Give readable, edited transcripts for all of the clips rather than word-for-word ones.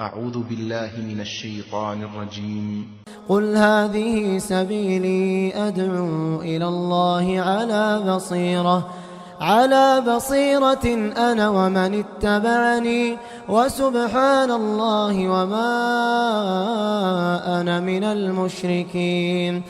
أعوذ بالله من الشيطان الرجيم. قل هذه سبيلي أدعو إلى الله على بصيرة أنا ومن اتبعني وسبحان الله وما أنا من المشركين.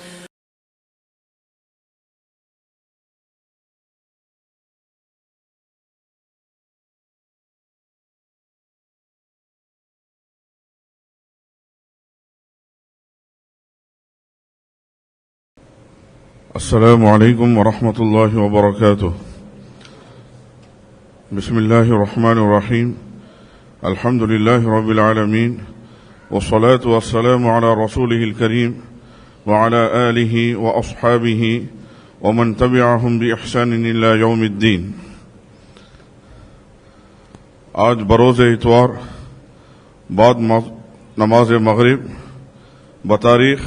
السلام علیکم ورحمۃ اللہ وبرکاتہ. بسم اللہ الرحمن الرحیم. الحمد للہ رب العالمین والصلاة والسلام علی رسولہ الکریم وعلی آلہ واصحابہ ومن تبعہم بإحسان الی یوم الدین. آج بروز اتوار بعد نماز مغرب بتاریخ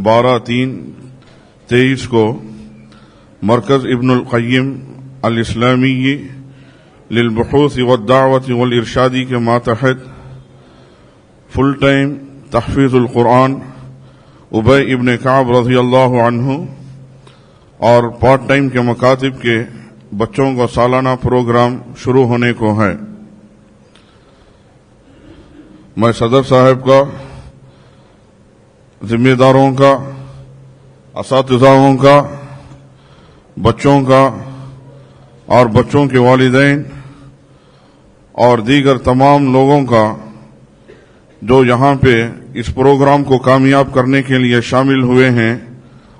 12/3/23 کو مرکز ابن القیم الاسلامی للبحوث والدعوت والارشادی کے ماتحت فل ٹائم تحفیظ القرآن ابی ابن کعب رضی اللہ عنہ اور پارٹ ٹائم کے مکاتب کے بچوں کا سالانہ پروگرام شروع ہونے کو ہے. میں صدر صاحب کا، ذمہ داروں کا، اساتذاؤں کا، بچوں کا اور بچوں کے والدین اور دیگر تمام لوگوں کا جو یہاں پہ اس پروگرام کو کامیاب کرنے کے لیے شامل ہوئے ہیں،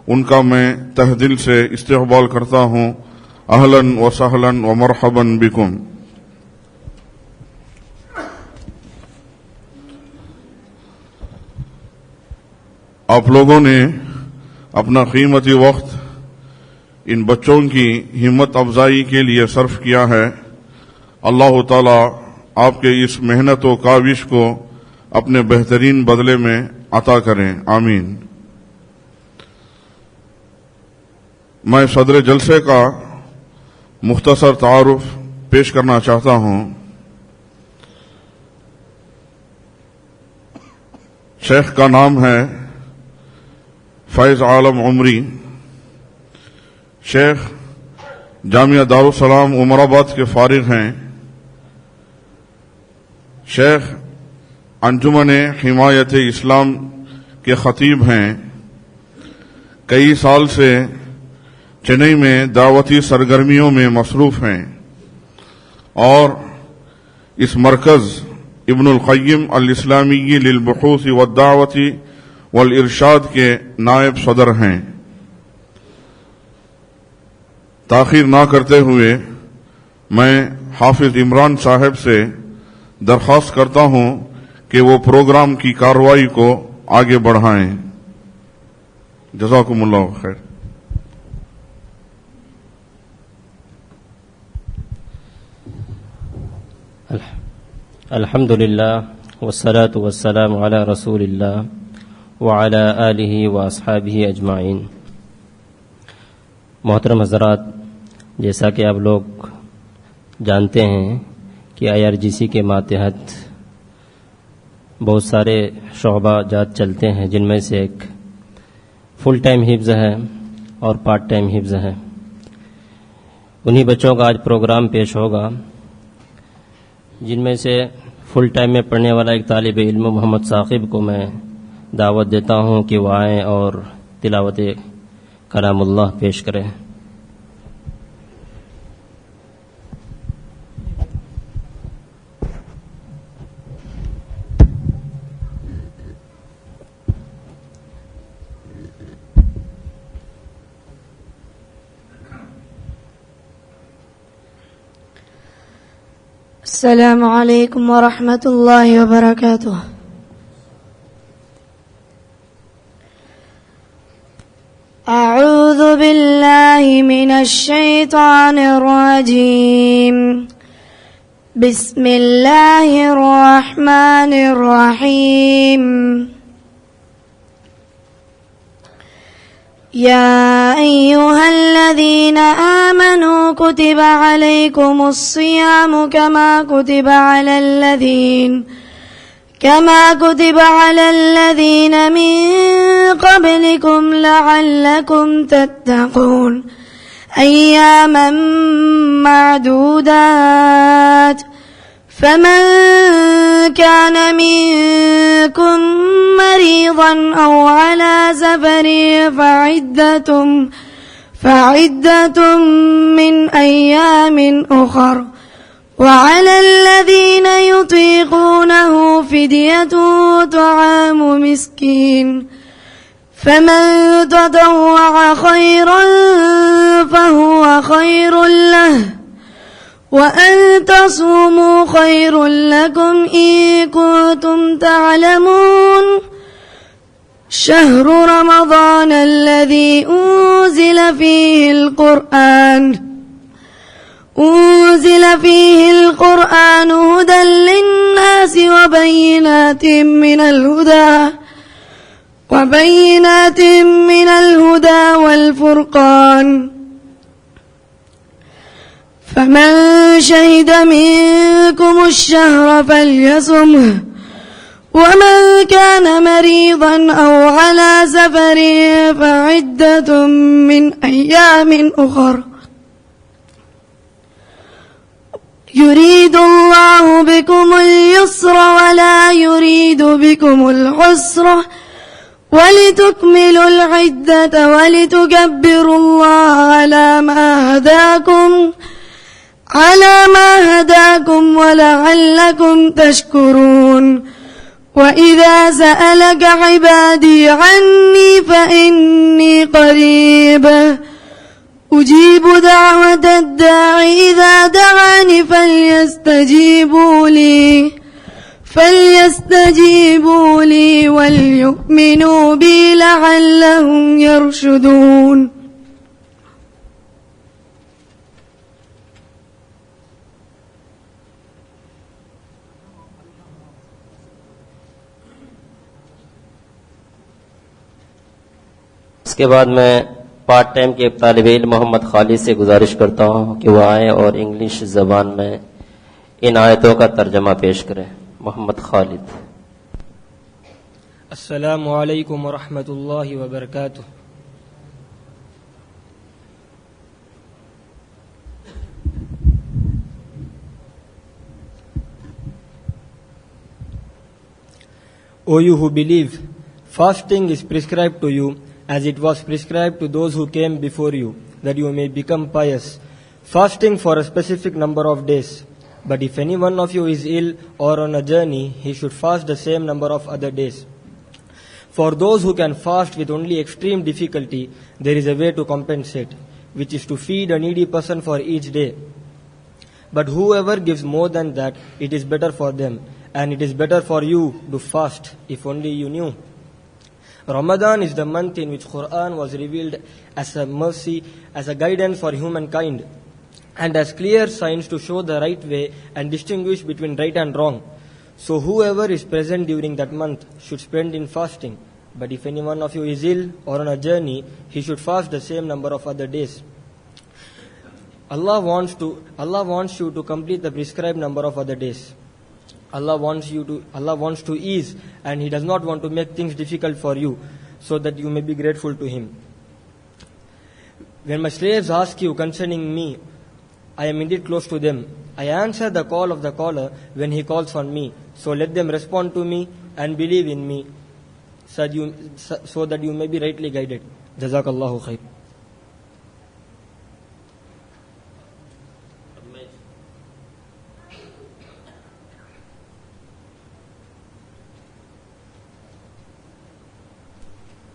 ان کا میں تہ دل سے استقبال کرتا ہوں. اہلاً و سہلاً و مرحباً بکم. آپ لوگوں نے اپنا قیمتی وقت ان بچوں کی ہمت افزائی کے لیے صرف کیا ہے. اللہ تعالی آپ کے اس محنت و کاوش کو اپنے بہترین بدلے میں عطا کریں، آمین. میں صدر جلسے کا مختصر تعارف پیش کرنا چاہتا ہوں. شیخ کا نام ہے فیض عالم عمری. شیخ جامعہ دارالسلام عمر آباد کے فارغ ہیں. شیخ انجمن حمایت اسلام کے خطیب ہیں. کئی سال سے چنئی میں دعوتی سرگرمیوں میں مصروف ہیں اور اس مرکز ابن القیم الاسلامی للبحوث والدعوت والارشاد کے نائب صدر ہیں. تاخیر نہ کرتے ہوئے میں حافظ عمران صاحب سے درخواست کرتا ہوں کہ وہ پروگرام کی کارروائی کو آگے بڑھائیں. جزاکم اللہ خیر. الحمدللہ والصلاة والسلام علی رسول اللہ وعلی آلہ واصحابہ اجمعین. محترم حضرات، جیسا کہ آپ لوگ جانتے ہیں کہ IRGC کے ماتحت بہت سارے شعبہ جات چلتے ہیں، جن میں سے ایک فل ٹائم حفظ ہے اور پارٹ ٹائم حفظ ہے. انہی بچوں کا آج پروگرام پیش ہوگا، جن میں سے فل ٹائم میں پڑھنے والا ایک طالب علم محمد ثاقب کو میں دعوت دیتا ہوں کہ وہ آئیں اور تلاوت کلام اللہ پیش کریں. السلام علیکم ورحمۃ اللہ وبرکاتہ. اعوذ باللہ من الشیطان الرجیم. بسم اللہ الرحمن الرحیم. يا أيها الذين آمنوا كتب عليكم الصيام كما كتب على كما كتب على الذين من قبلكم لعلكم تتقون أياما معدودات فمن كان منكم مريضا أو على سفر فعدة من أيام أخر وعلى الذين يطيقونه فدية طعام مسكين فمن تطوع خيرا فهو خير له وأن تصوموا خير لكم إن كنتم تعلمون شهر رمضان الذي أنزل فيه القرآن هدى للناس وبينات من الهدى والفرقان فمن شهد منكم الشهر فليصمه ومن كان مريضا أو على سفر فعدة من أيام أخر يريد الله بكم اليسر ولا يريد بكم العسر ولتكملوا العدة ولتكبروا الله على ما هداكم ولعلكم تشكرون وإذا سألك عبادي عني فإني قريب أجيب دعوة الداع إذا دعاني فليستجيبوا لي وليؤمنوا بي لعلهم يرشدون. اس کے بعد میں پارٹ ٹائم کے ایک طالب علم محمد خالد سے گزارش کرتا ہوں کہ وہ آئیں اور انگلش زبان میں ان آیتوں کا ترجمہ پیش کریں. محمد خالد. السلام علیکم ورحمۃ اللہ وبرکاتہ. O you who believe, fasting is prescribed to you as it was prescribed to those who came before you, that you may become pious, fasting for a specific number of days. But if any one of you is ill or on a journey, he should fast the same number of other days. For those who can fast with only extreme difficulty, there is a way to compensate, which is to feed a needy person for each day. But whoever gives more than that, it is better for them, and it is better for you to fast, if only you knew. Ramadan is the month in which Quran was revealed as a mercy, as a guidance for humankind, and as clear signs to show the right way and distinguish between right and wrong. So whoever is present during that month should spend in fasting. But if any one of you is ill or on a journey, he should fast the same number of other days. Allah wants you to complete the prescribed number of other days. Allah wants to ease, and He does not want to make things difficult for you, so that you may be grateful to Him. When my slaves ask you concerning me, I am indeed close to them. I answer the call of the caller when he calls on me. So let them respond to me and believe in me, so that you may be rightly guided. Jazakallahu khair.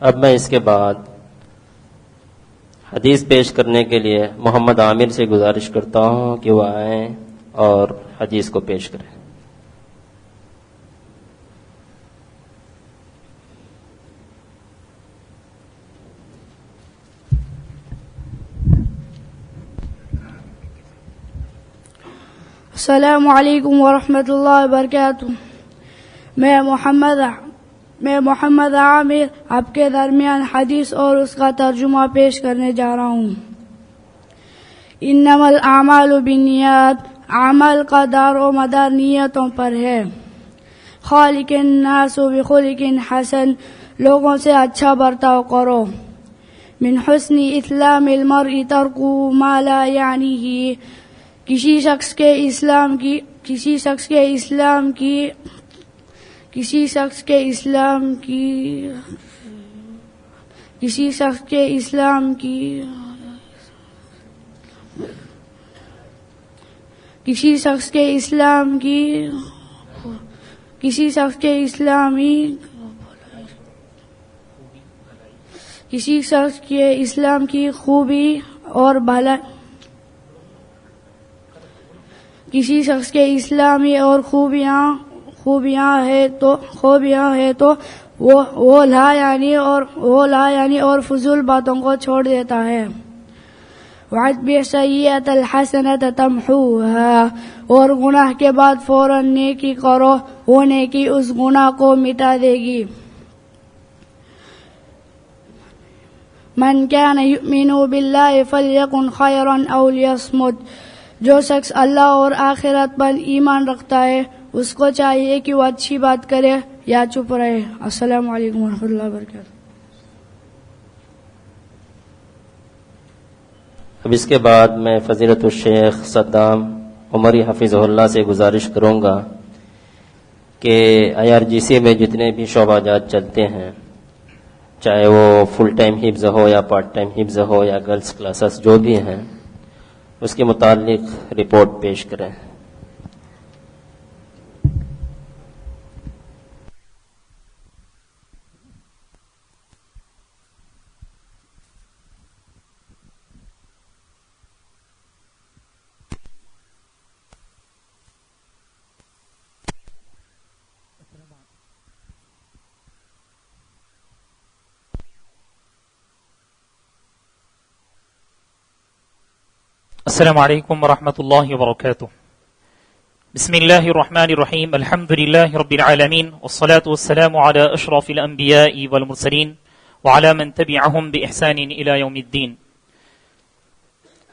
اب میں اس کے بعد حدیث پیش کرنے کے لیے محمد عامر سے گزارش کرتا ہوں کہ وہ آئیں اور حدیث کو پیش کریں. السلام علیکم ورحمۃ اللہ وبرکاتہ. میں محمد عامر آپ کے درمیان حدیث اور اس کا ترجمہ پیش کرنے جا رہا ہوں. انما الاعمال بالنیات، عمل کا دار و مدار نیتوں پر ہے. خالق الناس بخلق حسن، لوگوں سے اچھا برتاؤ کرو. من حسن اسلام المرء ترک ما لا یعنیہ، کسی شخص کے اسلام کی خوبی اور بھلا، کسی شخص کے اسلامی اور خوبیاں ہے تو وہ لا یعنی اور فضول باتوں کو چھوڑ دیتا ہے. وَأَتْبِعْ سَيِّئَةَ الْحَسَنَةَ تَمْحُوهَا، اور گناہ کے بعد فوراً نیکی کرو، وہ نیکی اس گناہ کو مٹا دے گی. مَنْ كَانَ يُؤْمِنُ بِاللَّهِ فَلْيَكُنْ خَيْرًا أَوْ لِيَصْمُتْ، جو شخص اللہ اور آخرت پر ایمان رکھتا ہے اس کو چاہیے کہ وہ اچھی بات کرے یا چپ رہے. السلام علیکم ورحمۃ اللہ وبرکاتہ. اب اس کے بعد میں فضیلت الشیخ صدام عمری حفظہ اللہ سے گزارش کروں گا کہ IRGC میں جتنے بھی شعبہ جات چلتے ہیں، چاہے وہ فل ٹائم حفظ ہو یا پارٹ ٹائم حفظ ہو یا گرلز کلاسز جو بھی ہیں، اس کے متعلق رپورٹ پیش کریں. السلام علیکم ورحمۃ اللہ وبرکاتہ. بسم اللہ الرحمن الرحیم، الحمد للہ رب العالمین، والصلاة والسلام علی اشرف الانبیاء والمرسلین وعلی من تبعهم بإحسان الى یوم الدین.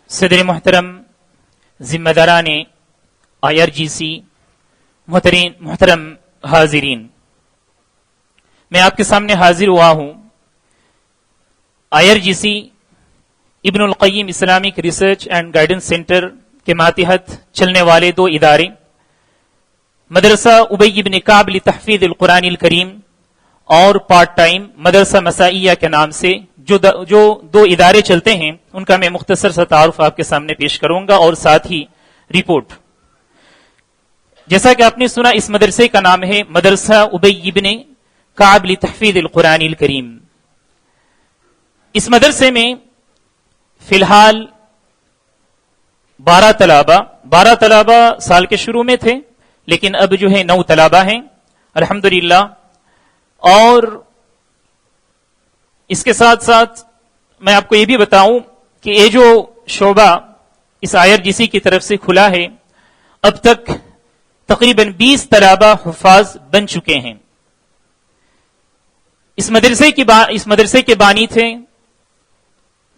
صدر محترم، ذمہ داران IRGC، محترم حاضرین، میں آپ کے سامنے حاضر ہوا ہوں IRGC Ibn al-Qayyim Islamic research and guidance centre کے ماتحت چلنے والے دو ادارے، مدرسہ ابی بن کعب لتحفیظ القرآن الکریم اور پارٹ ٹائم مدرسہ مسائیہ کے نام سے جو دو ادارے چلتے ہیں، ان کا میں مختصر سا تعارف آپ کے سامنے پیش کروں گا اور ساتھ ہی رپورٹ. جیسا کہ آپ نے سنا، اس مدرسے کا نام ہے مدرسہ ابی بن کعب لتحفیظ القرآن الکریم. اس مدرسے میں فی الحال 12 طلبہ سال کے شروع میں تھے، لیکن اب جو ہے 9 طلبہ ہیں الحمدللہ. اور اس کے ساتھ ساتھ میں آپ کو یہ بھی بتاؤں کہ یہ جو شعبہ اس IRGC کی طرف سے کھلا ہے، اب تک تقریباً 20 طلبہ حفاظ بن چکے ہیں. اس مدرسے کے بانی تھے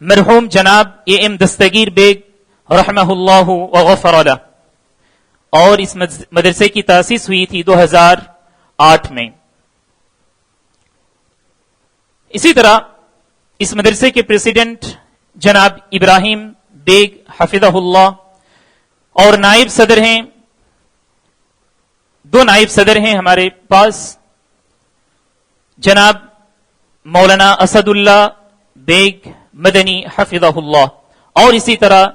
مرحوم جناب AM دستگیر بیگ رحمہ اللہ وغفر لہ، اور اس مدرسے کی تاسیس ہوئی تھی 2008 میں. اسی طرح اس مدرسے کے پریزیڈنٹ جناب ابراہیم بیگ حفظہ اللہ، اور نائب صدر ہیں، 2 نائب صدر ہیں ہمارے پاس، جناب مولانا اسد اللہ بیگ مدنی حفظہ اللہ، اور اسی طرح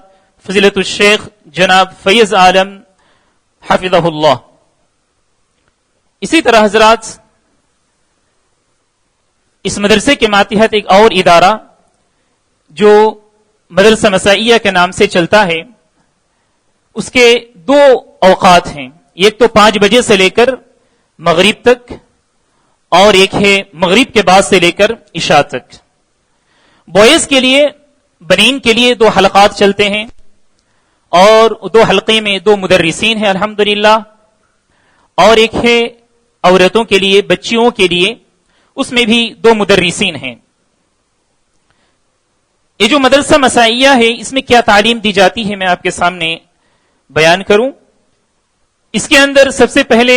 فضیلت الشیخ جناب فیض عالم حفظہ اللہ. اسی طرح حضرات، اس مدرسے کے ماتحت ایک اور ادارہ جو مدرسہ مسائیہ کے نام سے چلتا ہے، اس کے 2 اوقات ہیں. ایک تو 5 بجے سے لے کر مغرب تک، اور ایک ہے مغرب کے بعد سے لے کر عشاء تک. بوائز کے لیے، بنین کے لیے 2 حلقات چلتے ہیں، اور 2 حلقے میں 2 مدرسین ہیں الحمدللہ، اور ایک ہے عورتوں کے لیے، بچیوں کے لیے، اس میں بھی 2 مدرسین ہیں. یہ جو مدرسہ مسائیہ ہے، اس میں کیا تعلیم دی جاتی ہے میں آپ کے سامنے بیان کروں. اس کے اندر سب سے پہلے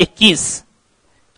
21।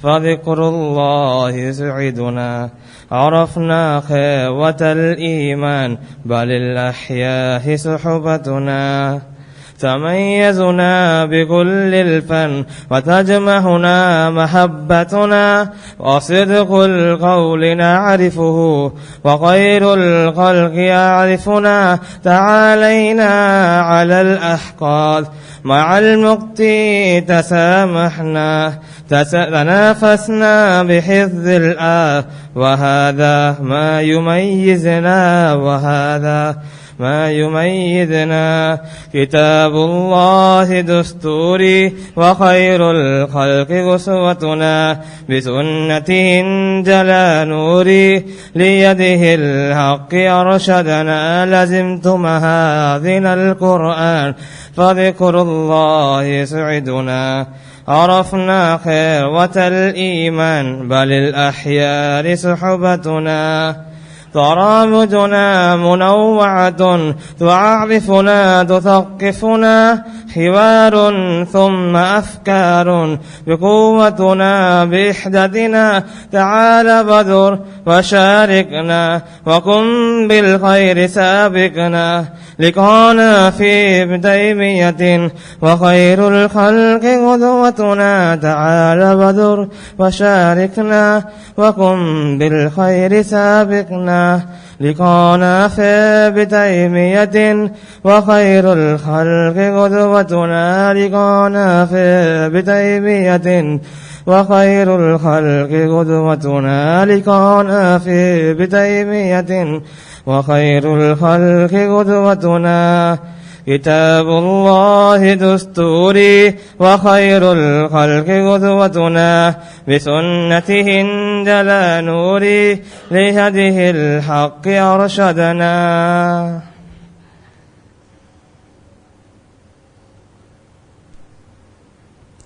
فذكر الله يسعدنا عرفنا خيوة الإيمان بل الأحياء صحبتنا. تميزنا بكل الفن وتجمعنا محبتنا وصدق القول نعرفه وخير الخلق يعرفنا. تعالينا على الأحقاد مع المقتي تسامحنا تنافسنا بحفظ الآه وهذا ما يميزنا وهذا ما يميزنا. كتاب الله دستوري وخير الخلق أسوتنا بسنته جلا نوري ليده الحق أرشدنا. لزمت محاذن القرآن فذكر الله يسعدنا عرفنا خيروة الإيمان بل الأحياء صحبتنا. ترامجنا منوعة تعرفنا تثقفنا حوار ثم أفكار بقوتنا بإحدادنا. تعال بدر وشاركنا وكن بالخير سابقنا. لقانا في ابن تيمية وخير الخلق قدوتنا. تعال بدر وشاركنا وكن بالخير سابقنا. لقانا في ابن تيمية وخير الخلق قدوتنا. لقانا في ابن تيمية وخير الخلق قدوتنا. لقانا في ابن تيمية وخير الخلق قدوتنا. كتاب الله دستوري وخير الخلق قدوتنا بسنته جلا نوري لهده الحق أرشدنا.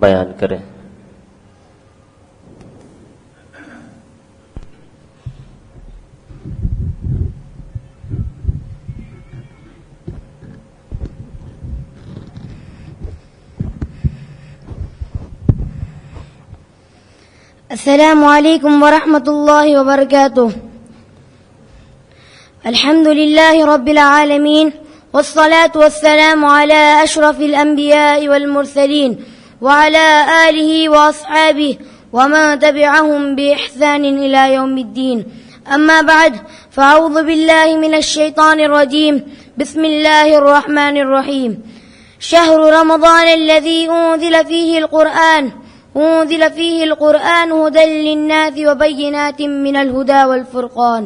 بیان کریں. السلام علیکم ورحمۃ اللہ وبرکاتہ. الحمد للہ رب العالمین والصلاة والسلام على أشرف الأنبياء والمرسلين وعلى آله وأصحابه ومن تبعهم بإحسان إلى يوم الدين. أما بعد فأعوذ بالله من الشيطان الرجيم. بسم الله الرحمن الرحيم. شهر رمضان الذي أنزل فيه القرآن هدى للناس وبينات من الهدى والفرقان.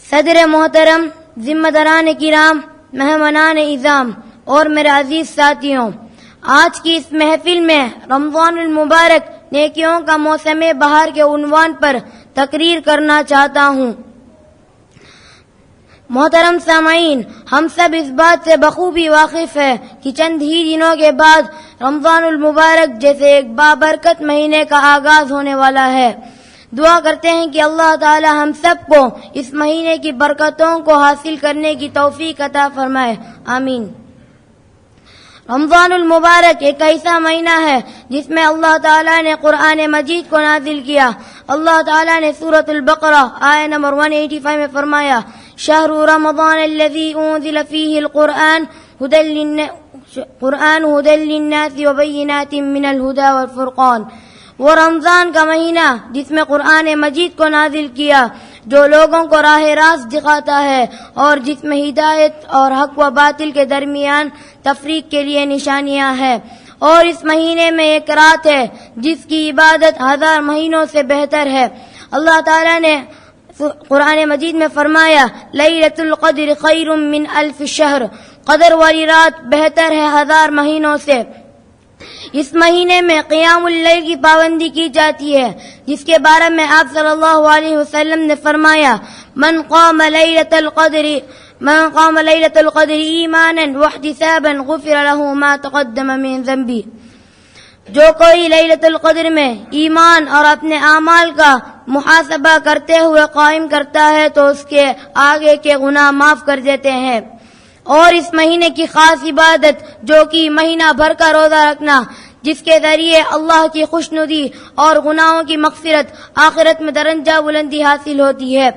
صدر محترم، ذمہ داران کرام، مہمانان اعظام اور میرے عزیز ساتھیوں، آج کی اس محفل میں رمضان المبارک نیکیوں کا موسم بہار کے عنوان پر تقریر کرنا چاہتا ہوں. محترم سامعین، ہم سب اس بات سے بخوبی واقف ہیں کہ چند ہی دنوں کے بعد رمضان المبارک جیسے ایک بابرکت مہینے کا آغاز ہونے والا ہے. دعا کرتے ہیں کہ اللہ تعالی ہم سب کو اس مہینے کی برکتوں کو حاصل کرنے کی توفیق عطا فرمائے. آمین. رمضان المبارک ایک ایسا مہینہ ہے جس میں اللہ تعالیٰ نے قرآن مجید کو نازل کیا. اللہ تعالیٰ نے سورۃ البقرہ آیہ نمبر 185 میں فرمایا، شہر رمضان الذی انزل فیہ القرآن ہدی للناس وبینات من الہدی والفرقان. وہ رمضان کا مہینہ جس میں قرآن مجید کو نازل کیا، جو لوگوں کو راہ راست دکھاتا ہے اور جس میں ہدایت اور حق و باطل کے درمیان تفریق کے لیے نشانیاں ہیں. اور اس مہینے میں ایک رات ہے جس کی عبادت 1000 مہینوں سے بہتر ہے. اللہ تعالیٰ نے قرآن مجید میں فرمایا، لیلۃ القدر خیر من 1000 شہر. قدر والی رات بہتر ہے 1000 مہینوں سے. اس مہینے میں قیام اللیل کی پابندی کی جاتی ہے، جس کے بارے میں آپ صلی اللہ علیہ وسلم نے فرمایا، من قام لیلۃ القدر ایمانا واحتسابا غفر له ما تقدم من ذنبه. جو کوئی لیلۃ القدر میں ایمان اور اپنے اعمال کا محاسبہ کرتے ہوئے قائم کرتا ہے تو اس کے آگے کے گناہ معاف کر دیتے ہیں. اور اس مہینے کی خاص عبادت جو کہ مہینہ بھر کا روزہ رکھنا، جس کے ذریعے اللہ کی خوشنودی اور گناہوں کی مغفرت، آخرت میں درجہ بلندی حاصل ہوتی ہے.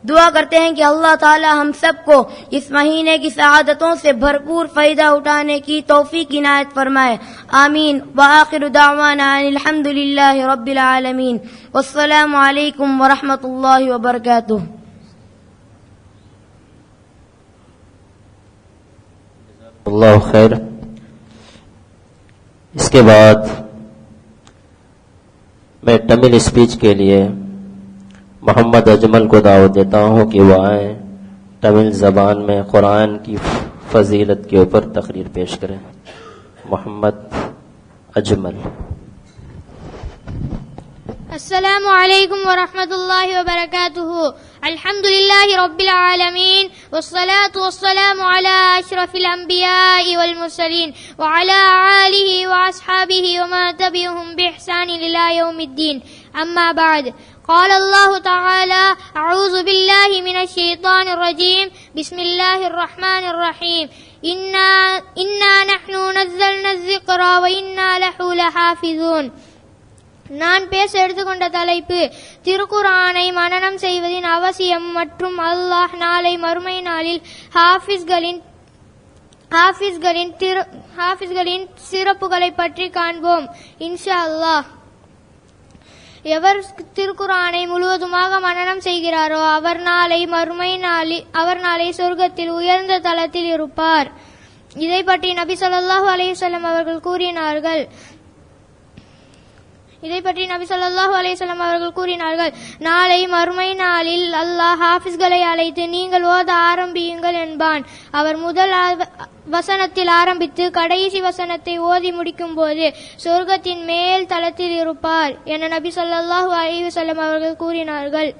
دعا کرتے ہیں کہ اللہ تعالی ہم سب کو اس مہینے کی سعادتوں سے بھرپور فائدہ اٹھانے کی توفیق عنایت فرمائے. آمین. وآخر دعوانا ان الحمد للہ رب العالمین. والسلام علیکم ورحمۃ اللہ وبرکاتہ. اللہ خیر. اس کے بعد میں تمل اسپیچ کے لیے محمد اجمل کو دعوت دیتا ہوں کہ وہ آئیں، تمل زبان میں قرآن کی فضیلت کے اوپر تقریر پیش کریں. محمد اجمل. السلام علیکم ورحمۃ اللہ وبرکاتہ. الحمد للہ رب العالمین والصلاة والسلام علی اشرف الانبیاء والمرسلین وعلی آلہ واصحابہ ومن تبعهم بإحسان الی یوم الدین. اما بعد، قال اللہ تعالی اعوذ باللہ من الشیطان الرجیم. بسم اللہ الرحمن الرحیم. انا نحن نزلنا الذکر وإنا لہ لحافظون. நான் பேச எடுத்துக்கொண்ட தலைப்பு திருக்குர்ஆனை மனனம் செய்வதின் அவசியம் மற்றும் அல்லாஹ் நாளை மறுமை நாளில் ஹாஃபிஸ்களின் சிறப்புகளை பற்றி காண்போம் இன்ஷா அல்லாஹ். எவர் திருக்குர்ஆனை முழுவதுமாக மனனம் செய்கிறாரோ அவர் நாளை சொர்க்கத்தில் உயர்ந்த தளத்தில் இருப்பார். இதை பற்றி நபி ஸல்லல்லாஹு அலைஹி வஸல்லம் அவர்கள் கூறினார்கள், நாளை மறுமை நாளில் அல்லாஹ் ஹாஃபிஸ்களை அழைத்து நீங்கள் ஓத ஆரம்பியுங்கள் என்பான். அவர் முதல் வசனத்தில் ஆரம்பித்து கடைசி வசனத்தை ஓதி முடிக்கும் போது சொர்க்கத்தின் மேல் தளத்தில் இருப்பார் என நபி ஸல்லல்லாஹு அலைஹி வஸல்லம் அவர்கள் கூறினார்கள்.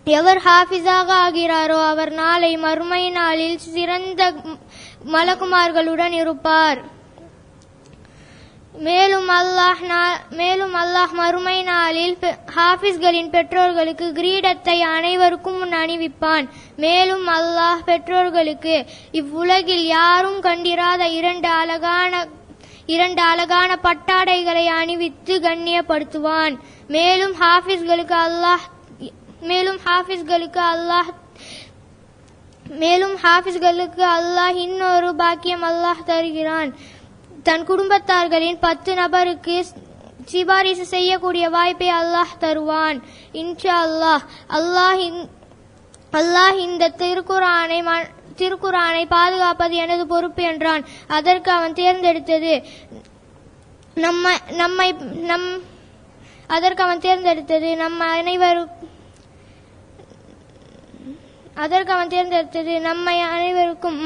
எவர் ஹாஃபிஸாக ஆகிறாரோ அவர் நாளை மறுமை நாளில் சிறந்த மலக்குமார்களுடன் இருப்பார். மேலும் அல்லாஹ் மறுமை நாளில் ஹாஃபிஸ்களின் பெற்றோர்களுக்கு கிரீடத்தை அனைவருக்கும் முன் அணிவிப்பான். மேலும் அல்லாஹ் பெற்றோர்களுக்கு இவ்வுலகில் யாரும் கண்டிராத இரண்டு அழகான பட்டாடைகளை அணிவித்து கண்ணியப்படுத்துவான். மேலும் ஹாஃபிஸ்களுக்கு அல்லாஹ் இன்னொரு பாக்கியம் அல்லாஹ் தருகிறான். தன் குடும்பத்தார்களின் 10 நபருக்கு சிபாரிசு செய்யக்கூடிய வாய்ப்பை அல்லாஹ் தருவான். இன்ஷா அல்லாஹ். அல்லாஹ் இந்த திருக்குரானை பாதுகாப்பது எனது பொறுப்பு என்றான். அதற்கு அவன் தேர்ந்தெடுத்தது நம்மை அனைவருக்கும்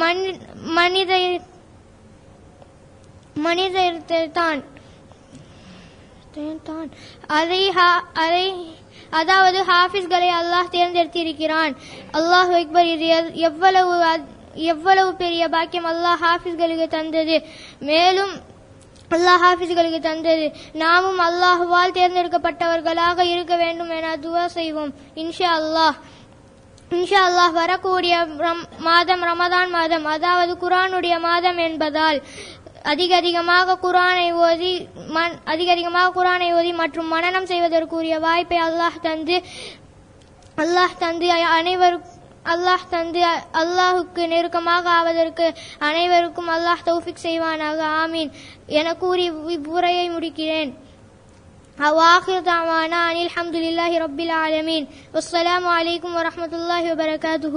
மனிதத்தான். அதாவது ஹாஃபிஸ்களை அல்லாஹ் தேர்ந்தெடுத்திருக்கிறான். அல்லாஹ் அக்பர். இது எவ்வளவு பெரிய பாக்கியம் அல்லாஹ் ஹாஃபிஸ்களுக்கு தந்தது. மேலும் அல்லாஹ் ஹாஃபிஸ்களுக்கு தந்தது. நாமும் அல்லாஹுவால் தேர்ந்தெடுக்கப்பட்டவர்களாக இருக்க வேண்டும் என துஆ செய்வோம். இன்ஷா அல்லாஹ். வரக்கூடிய மாதம் ரமதான் மாதம், அதாவது குர்ஆனுடைய மாதம் என்பதால் அதிகமாக குர்ஆனை ஓதி மற்றும் மனனம் செய்வதற்குரிய வாய்ப்பை அல்லாஹ் தந்து அல்லாஹுக்கு நெருக்கமாக ஆவதற்கு அனைவருக்கும் அல்லாஹ் தௌஃபீக் செய்வானாக. ஆமீன் என கூறி இவ்வுரையை முடிக்கிறேன். وآخر دعوانا أن الحمد لله رب العالمين والسلام عليكم ورحمة الله وبركاته.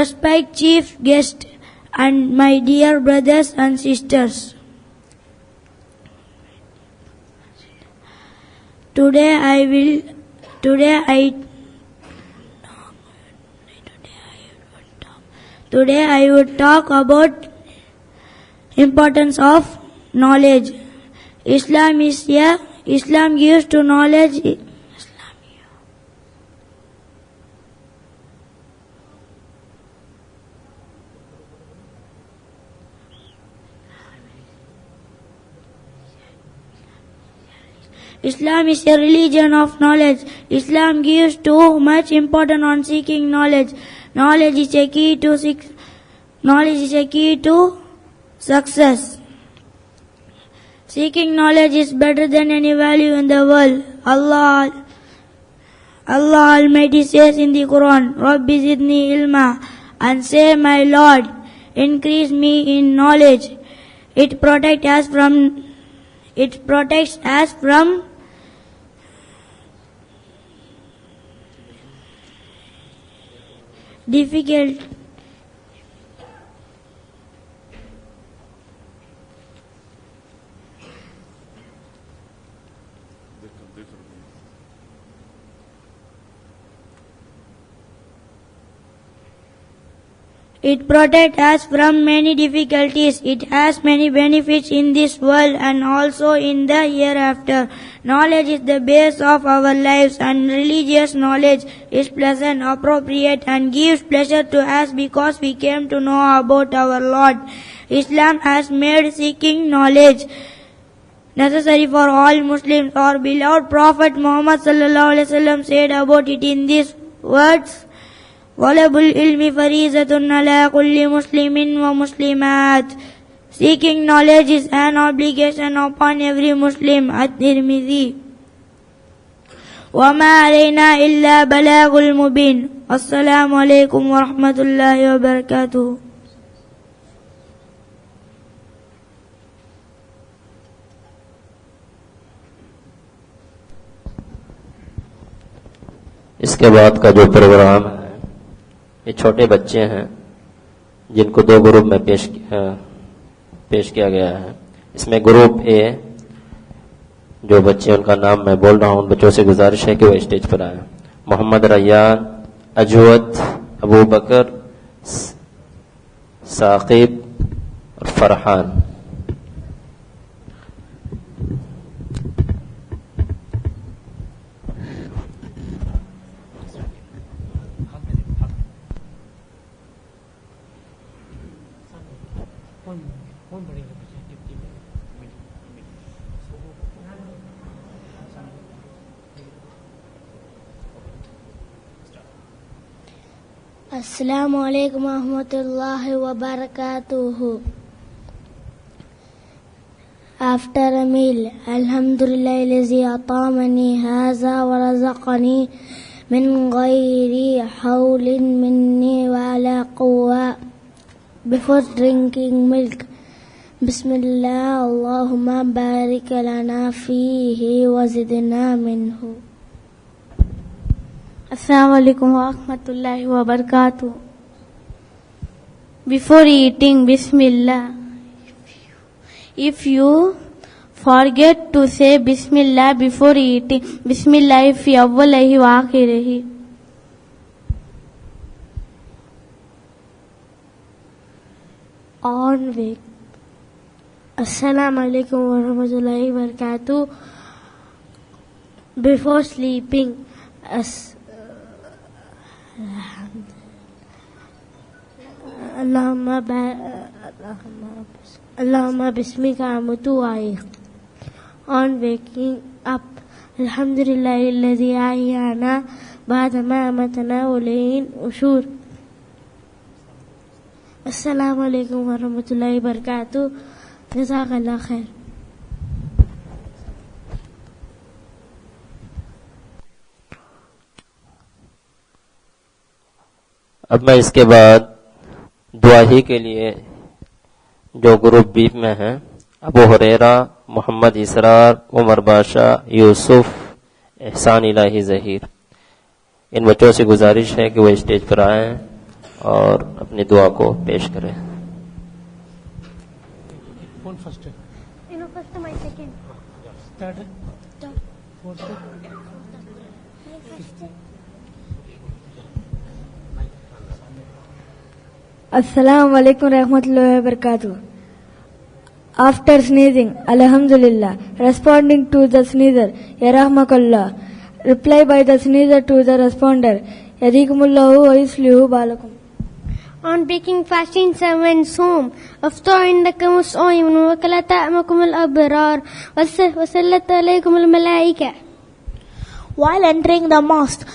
Respect chief guest and my dear brothers and sisters. Today I would talk about importance of knowledge. Islam gives to knowledge Islam is a religion of knowledge. Islam gives too much importance on seeking knowledge. Knowledge is a key to success. Seeking knowledge is better than any value in the world. Allah Almighty says in the Quran, Rabbi zidni ilma, and say, my Lord, increase me in knowledge. It protects us from difficult. It protects us from many difficulties. It has many benefits in this world and also in the hereafter. Knowledge is the base of our lives, and religious knowledge is pleasant, appropriate, and gives pleasure to us because we came to know about our Lord. Islam has made seeking knowledge necessary for all Muslims. Our beloved Prophet Muhammad sallallahu alaihi wasallam said about it in these words: "Talabul ilmi farizatun ala kulli muslimin wa muslimat." Seeking knowledge is an obligation upon every Muslim. At-Tirmidhi. وَمَا عَلَيْنَا إِلَّا بَلَاغُ الْمُبِينِ. السلام علیکم ورحمۃ اللہ وبرکاتہ. اس کے بعد کا جو پروگرام ہے یہ چھوٹے بچے ہیں جن کو دو گروپ میں پیش کیا گیا ہے. اس میں گروپ اے جو بچے ان کا نام میں بول رہا ہوں، ان بچوں سے گزارش ہے کہ وہ اسٹیج پر آئیں. محمد ریان، اجود، ابو بکر، ثاقب اور فرحان. السلام علیکم ورحمۃ اللہ وبرکاتہ. After a meal, Alhamdulillah الذي أطعمني هذا ورزقني من غير حول مني ولا قوة. Before drinking milk, Bismillah, Allahumma barik lana fihi وزدنا منه. السلام علیکم ورحمۃ اللہ وبرکاتہ. Before eating, Bismillah. If you forget to say Bismillah before eating, Bismillah fi awwalihi wa akhirihi. On wake. Assalamu alaikum wa rahmatullahi wa barakatuh. Before sleeping, Allahumma bismika amutu aik. On waking up, Alhamdulillahi alladhi ahyana ba'da ma amatana wa ilayhi nushur. Assalamu alaikum wa rahmatullahi wa barakatuh. Jazakallah khair. اب میں اس کے بعد دعا ہی کے لیے جو group B میں ہیں، ابو ہریرہ، محمد اسرار، عمر بادشاہ، یوسف، احسان الہی ظہیر، ان بچوں سے گزارش ہے کہ وہ اسٹیج پر آئیں اور اپنی دعا کو پیش کریں. Assalamu alaikum rahmatullahi wa barakatuh. After sneezing, Alhamdulillah. Responding to the sneezer, Yarahmakallah. Reply by the sneezer to the responder, Yadikumullahu wa yuslihu balakum. On breaking fasting 7 Soom, Aftar indakum as-sa'im wa kala ta'amakum al-abrar wa sallat alaykum al-malaika. While entering the mosque,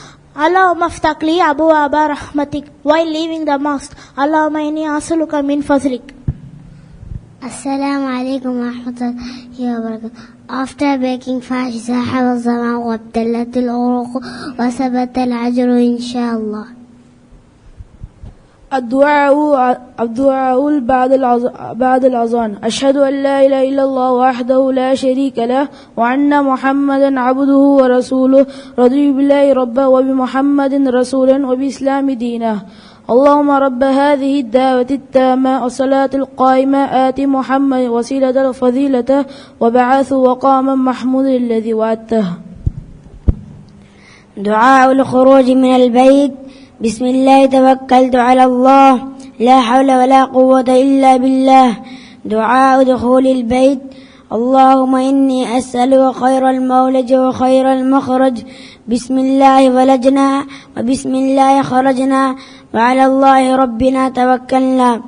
Allahumma aftah li abwaaba rahmatik. While leaving the mosque, Allahumma inni as'aluka min fadlik. Assalamu alaikum wa rahmatullahi wa barakatuh. After breaking fast, zahaba az-zaman wa abtallat al-uruq wa sabata al-ajru inshallah. الدعاء بعد الأذان. أشهد أن لا إله إلا الله وحده لا شريك له وأن محمدا عبده ورسوله رضي بالله ربا وبمحمد رسولا وبإسلام دينا. اللهم رب هذه الدعوة التامة والصلاة القائمة آت محمد وسيلة الفضيلة وبعثه وقاما محمود الذي وعدته. دعاء الخروج من البيت. بسم الله توكلت على الله لا حول ولا قوة إلا بالله. دعاء دخول البيت. اللهم إني أسألك خير المولج وخير المخرج. بسم الله ولجنا وبسم الله خرجنا وعلى الله ربنا توكلنا.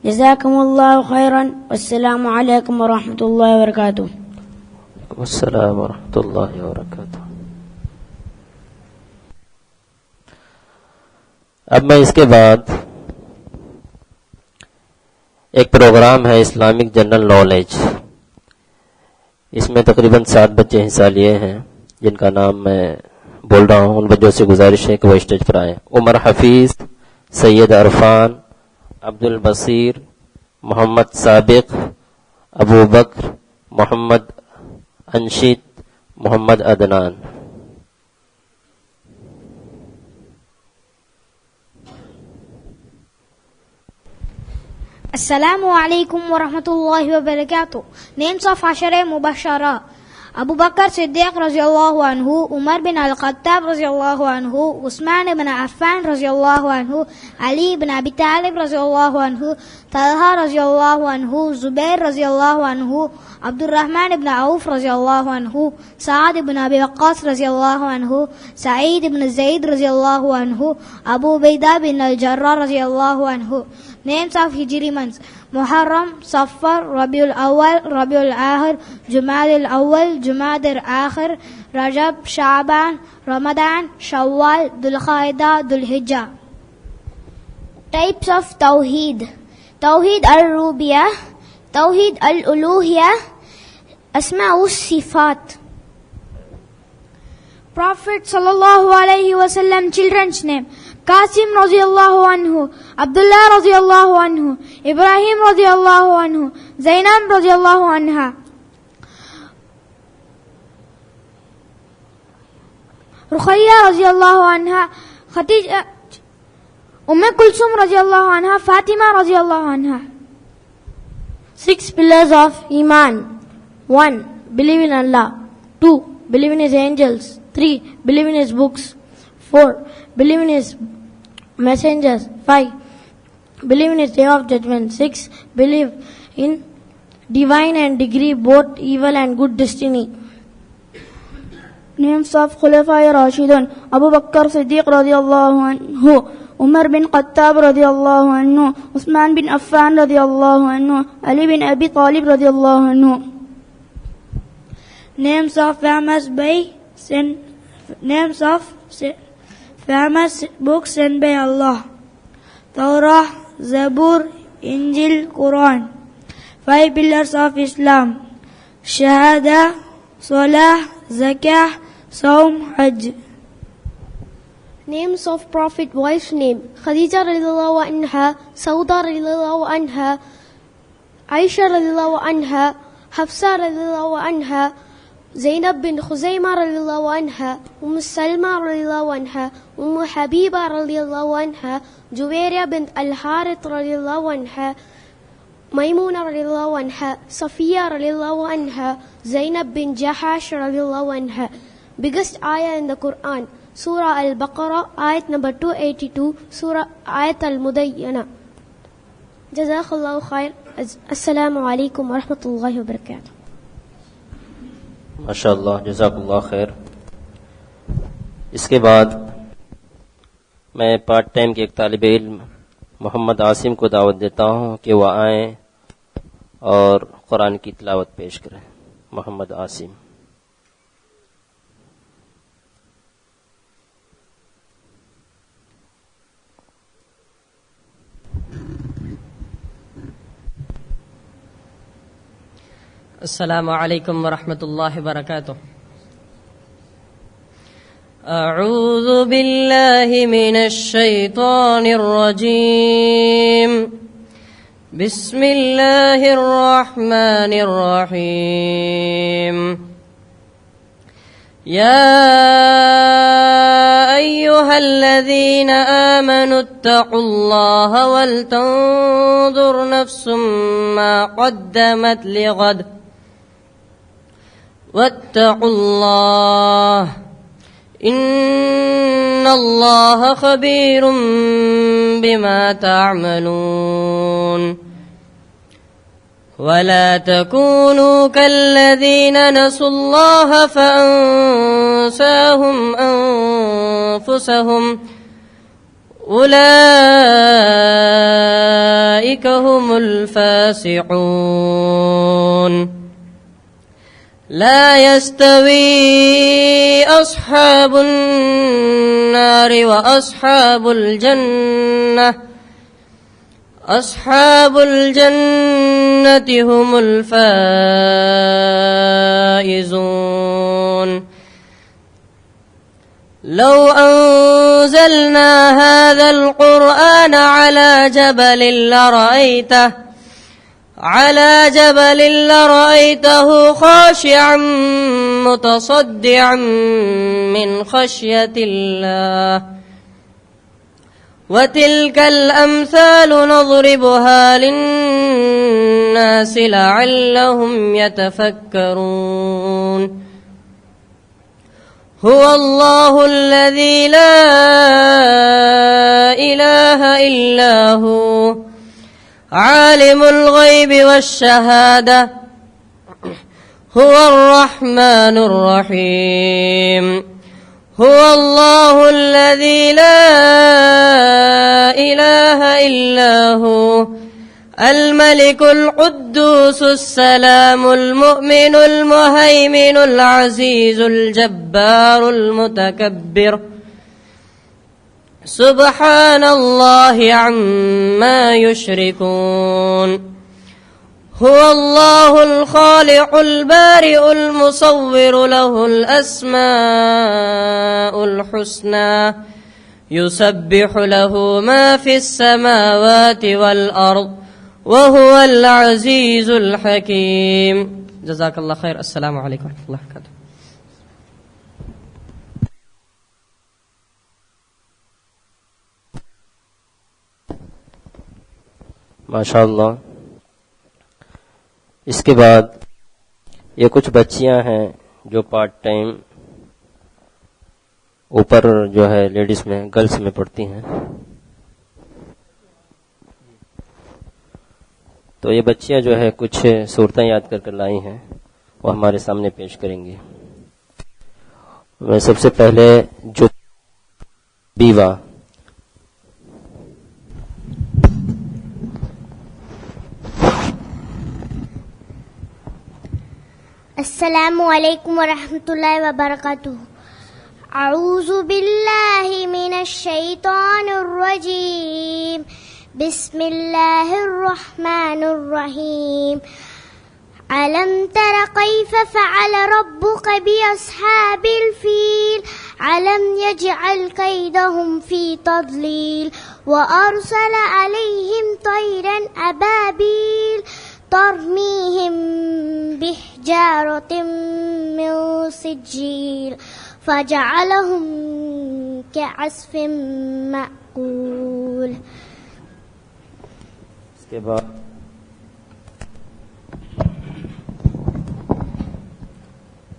جزاكم الله خيرا والسلام عليكم ورحمة الله وبركاته. وعلیکم السلام ورحمۃ اللہ وبرکاتہ. اب میں اس کے بعد ایک پروگرام ہے اسلامک جنرل نالج، اس میں تقریباً 7 بچے حصہ لیے ہیں جن کا نام میں بول رہا ہوں. ان بچوں سے گزارش ہے کہ وہ اسٹیج پر آئیں. عمر حفیظ، سید عرفان، عبد البصیر، محمد سابق، ابو بکر، محمد انشد، محمد عدنان. السلام علیکم ورحمۃ اللہ وبرکاتہ. Names of Ashara Mubashara: Abu Bakr Siddiq radiallahu anhu, Umar bin al-Khattab radiallahu anhu, Usman ibn Affan radiallahu anhu, Ali ibn Abi Talib radiallahu anhu, Talha radiallahu anhu, Zubair radiallahu anhu, Abdul Rahman ibn Auf radiallahu anhu, Sa'ad ibn Abi Waqqas radiallahu anhu, Sa'id ibn Zayd radiallahu anhu, Abu Ubaidah bin al-Jarrah radiallahu anhu. Names of Hijri months: Muharram, Safar, Rabiul Awwal, Rabiul Akhir, Jumadil Awwal, Jumadil Akhir, Rajab, Sha'ban, Ramadan, Shawwal, Dhul Qa'dah, Dhul Hijjah. Types of Tawheed: Tawheed al-Rubiyyah, Tawheed al-Uluhiyyah, Asma'us Sifat. Prophet sallallahu alayhi wa sallam children's name: Qasim radiyallahu anhu, Abdullah radiyallahu anhu, Ibrahim radiyallahu anhu, Zainab radiyallahu anha. Ruqayya radiyallahu anha, Khadija, Kulsum radiyallahu anha, Fatima radiyallahu anha. 6 pillars of Iman. 1. Believe in Allah. 2. Believe in His angels. 3. Believe in His books. 4. Believe in His messengers. 5. Believe in His day of judgment. 6. Believe in divine and degree, both evil and good destiny. Names of Khulafa Rashidun: Abu Bakr Siddiq radiyallahu anhu, Umar bin Khattab radiyallahu anhu, Usman bin Affan radiyallahu anhu, Ali bin Abi Talib radiyallahu anhu. Names of famous books sent by Allah: Torah, Zabur, Injil, Quran. 5 pillars of Islam: Shahada, Salah, Zakah, Saum, Hajj. Names of Prophet wife name: Khadija radhiyallahu anha, Sauda radhiyallahu anha, Aisha radhiyallahu anha, Hafsa radhiyallahu anha, Zainab bin Khuzaimah radhiyallahu anha, Salma radhiyallahu anha, Habiba radhiyallahu anha, Juwairiya bint al-Harith radhiyallahu anha, Maimuna radhiyallahu anha, Safiya radhiyallahu anha, Zainab bin Jahash radhiyallahu anha. Biggest ayah in the Quran: Surah Al-Baqarah, ayat number 282, Surah Ayat Al-Mudayyana. Jazakallahu khair. Assalamu alaikum wa rahmatullahi wa barakatuh. ماشاء اللہ، جزاک اللہ خیر. اس کے بعد میں part time کے ایک طالب علم محمد عاصم کو دعوت دیتا ہوں کہ وہ آئیں اور قرآن کی تلاوت پیش کریں. محمد عاصم. السلام علیکم ورحمۃ اللہ وبرکاتہ. اعوذ باللہ من الشیطان الرجیم. بسم اللہ الرحمن الرحیم. یا ایھا الذین آمنوا اتقوا اللہ ولتنظر نفس ما قدمت لغد واتقوا اللہ ان اللہ خبیر بما تعملون. ولا تكونوا كالذين نسوا الله فأنساهم أنفسهم أولئك هم الفاسقون. لا يستوي أصحاب النار وأصحاب الجنة أصحاب الجنة هم الفائزون. لو أنزلنا هذا القرآن على جبل لرأيته خاشعا متصدعا من خشية الله. وتلك الأمثال نضربها للناس لعلهم يتفكرون. هو الله الذي لا إله إلا هو عالم الغيب والشهادة هو الرحمن الرحيم. هو الله الذي لا إله إلا هو الملك القدوس السلام المؤمن المهيمن العزيز الجبار المتكبر سبحان الله عما يشركون. هو الله الخالق البارئ المصور له الأسماء الحسنى يسبح له ما في السماوات والأرض وهو العزيز الحكيم. جزاك الله خير. السلام عليكم ورحمة الله وبركاته. ماشاء اللہ. اس کے بعد یہ کچھ بچیاں ہیں جو پارٹ ٹائم اوپر جو ہے لیڈیز میں گرلس میں پڑھتی ہیں. تو یہ بچیاں جو ہے کچھ صورتیں یاد کر لائی ہیں وہ ہمارے سامنے پیش کریں گی. میں سب سے پہلے جو بیوہ السلام علیکم ورحمۃ اللہ وبرکاتہ. اعوذ باللہ من الشیطان الرجیم. بسم اللہ الرحمن الرحیم. ألم تر كيف فعل ربك بأصحاب الفيل ألم يجعل كيدهم في تضليل وأرسل عليهم طيرا أبابيل ترميهم بحجارة من سجيل فجعلهم كعصف مأكول.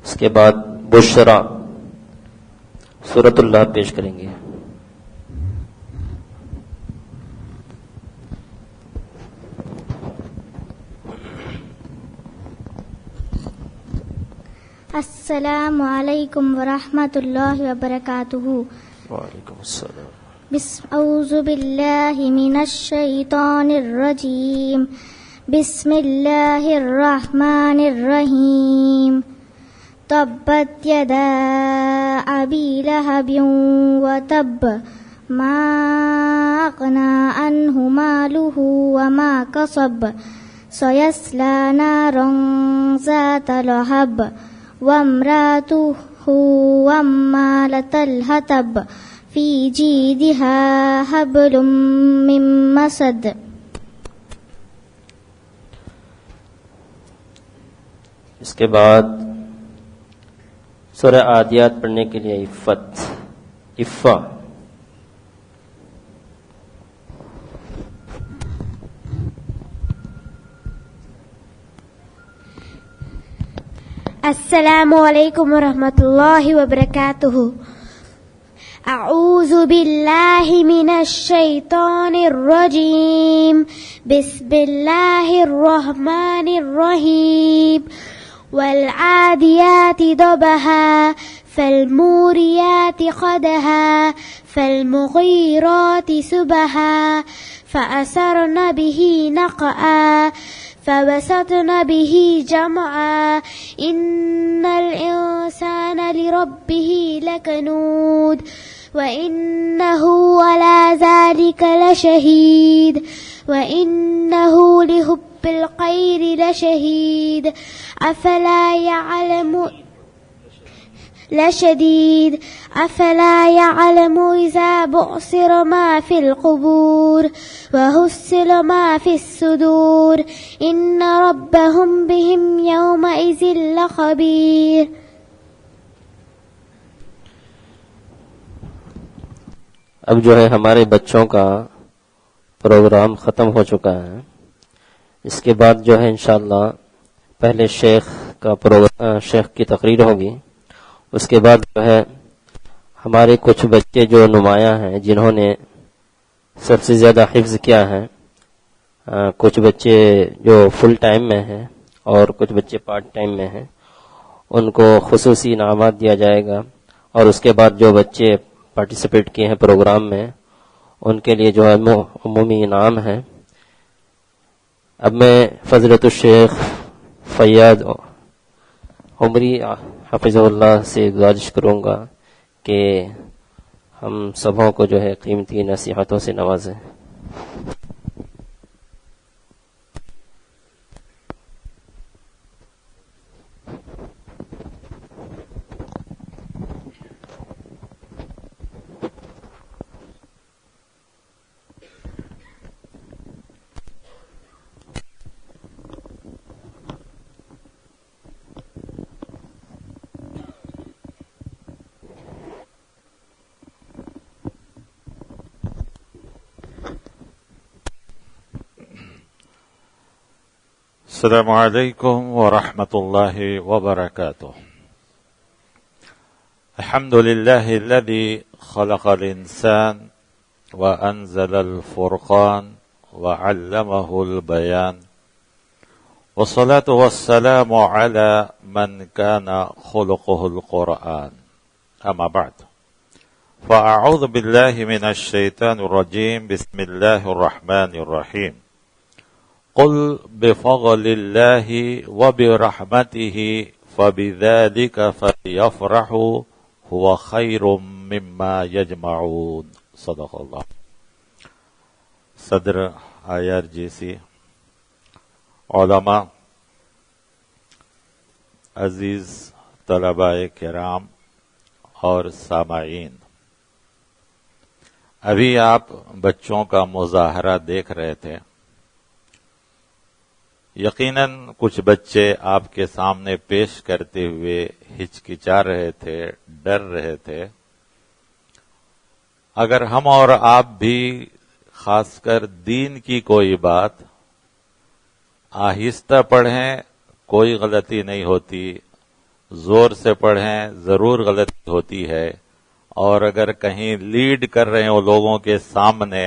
اس کے بعد بشرا سورۃ اللہ پیش کریں گے. السلام علیکم ورحمۃ اللہ وبرکاتہ. وعلیکم السلام. اعوذ باللہ من الشیطان الرجیم. بسم اللہ الرحمن الرحیم. تبت یدا ابی لہب وتب ما اغنی عنہ مالہ وما کسب سیصلی نارا ذات لہب وامرأته حمالة الحطب في جيدها حبل من مسد. اس کے بعد سورہ عادیات پڑھنے کے لیے عفہ. السلام علیکم ورحمۃ اللہ وبرکاتہ. اعوذ باللہ من الشیطان الرجیم. بسم اللہ الرحمن الرحیم. والعادیات ضبحا فالموریات قدحا فالمغیرات صبحا فأثرن به نقعا فوسطن به جمعا إن الإنسان لربه لكنود وإنه على ذلك لشهيد وإنه لحب الخير لشديد أفلا يعلم إذا بعثر ما في القبور وحصل ما في الصدور إن ربهم بهم يومئذ لخبير. اب جو ہے ہمارے بچوں کا پروگرام ختم ہو چکا ہے. اس کے بعد جو ہے انشاءاللہ پہلے شیخ کی تقریر ہوگی. اس کے بعد جو ہے ہمارے کچھ بچے جو نمایاں ہیں جنہوں نے سب سے زیادہ حفظ کیا ہے، کچھ بچے جو فل ٹائم میں ہیں اور کچھ بچے پارٹ ٹائم میں ہیں، ان کو خصوصی انعامات دیا جائے گا. اور اس کے بعد جو بچے پارٹیسپیٹ کیے ہیں پروگرام میں ان کے لیے جو عمومی انعام ہے. اب میں فضیلت الشیخ فیاض عمری حفظہ اللہ سے گزارش کروں گا کہ ہم سبوں کو جو ہے قیمتی نصیحتوں سے نوازیں. السلام علیکم ورحمۃ اللہ وبرکاتہ. الحمد للہ الذی خلق الانسان وانزل الفرقان وعلمه البیان والصلاة والسلام على من كان خلقه القرآن. اما بعد فاعوذ باللہ من الشیطان الرجیم. بسم اللہ الرحمن الرحیم. قل بفضل اللہ وبرحمتہ فبذلک فلیفرحوا هو خیر مما یجمعون. صدق اللہ. صدر IRGC، علماء، عزیز طلباء کرام اور سامعین، ابھی آپ بچوں کا مظاہرہ دیکھ رہے تھے. یقیناً کچھ بچے آپ کے سامنے پیش کرتے ہوئے ہچکچا رہے تھے، ڈر رہے تھے. اگر ہم اور آپ بھی خاص کر دین کی کوئی بات آہستہ پڑھیں کوئی غلطی نہیں ہوتی، زور سے پڑھیں ضرور غلطی ہوتی ہے، اور اگر کہیں لیڈ کر رہے ہیں وہ لوگوں کے سامنے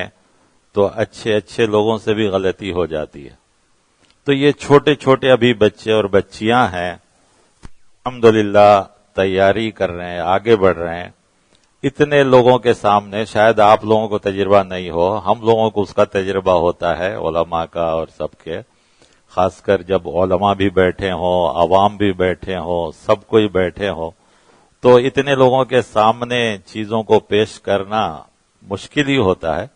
تو اچھے لوگوں سے بھی غلطی ہو جاتی ہے. تو یہ چھوٹے چھوٹے ابھی بچے اور بچیاں ہیں، الحمدللہ تیاری کر رہے ہیں، آگے بڑھ رہے ہیں. اتنے لوگوں کے سامنے شاید آپ لوگوں کو تجربہ نہیں ہو، ہم لوگوں کو اس کا تجربہ ہوتا ہے، علماء کا اور سب کے، خاص کر جب علماء بھی بیٹھے ہوں، عوام بھی بیٹھے ہوں، سب کوئی بیٹھے ہوں، تو اتنے لوگوں کے سامنے چیزوں کو پیش کرنا مشکل ہی ہوتا ہے.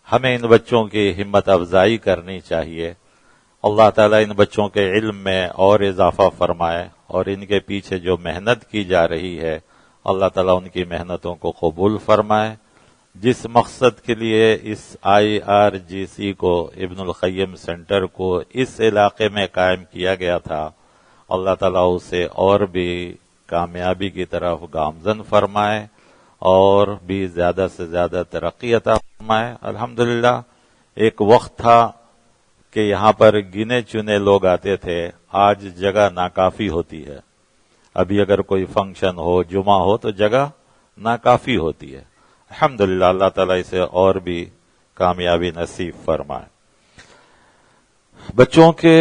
ہمیں ان بچوں کی ہمت افزائی کرنی چاہیے. اللہ تعالیٰ ان بچوں کے علم میں اور اضافہ فرمائے، اور ان کے پیچھے جو محنت کی جا رہی ہے اللہ تعالیٰ ان کی محنتوں کو قبول فرمائے. جس مقصد کے لیے اس IRGC کو، ابن القیم سینٹر کو اس علاقے میں قائم کیا گیا تھا، اللہ تعالیٰ اسے اور بھی کامیابی کی طرف گامزن فرمائے اور بھی زیادہ سے زیادہ ترقی عطا فرمائے. الحمدللہ ایک وقت تھا کہ یہاں پر گنے چنے لوگ آتے تھے، آج جگہ ناکافی ہوتی ہے. ابھی اگر کوئی فنکشن ہو، جمعہ ہو، تو جگہ ناکافی ہوتی ہے. الحمدللہ اللہ تعالیٰ اسے اور بھی کامیابی نصیب فرمائے. بچوں کے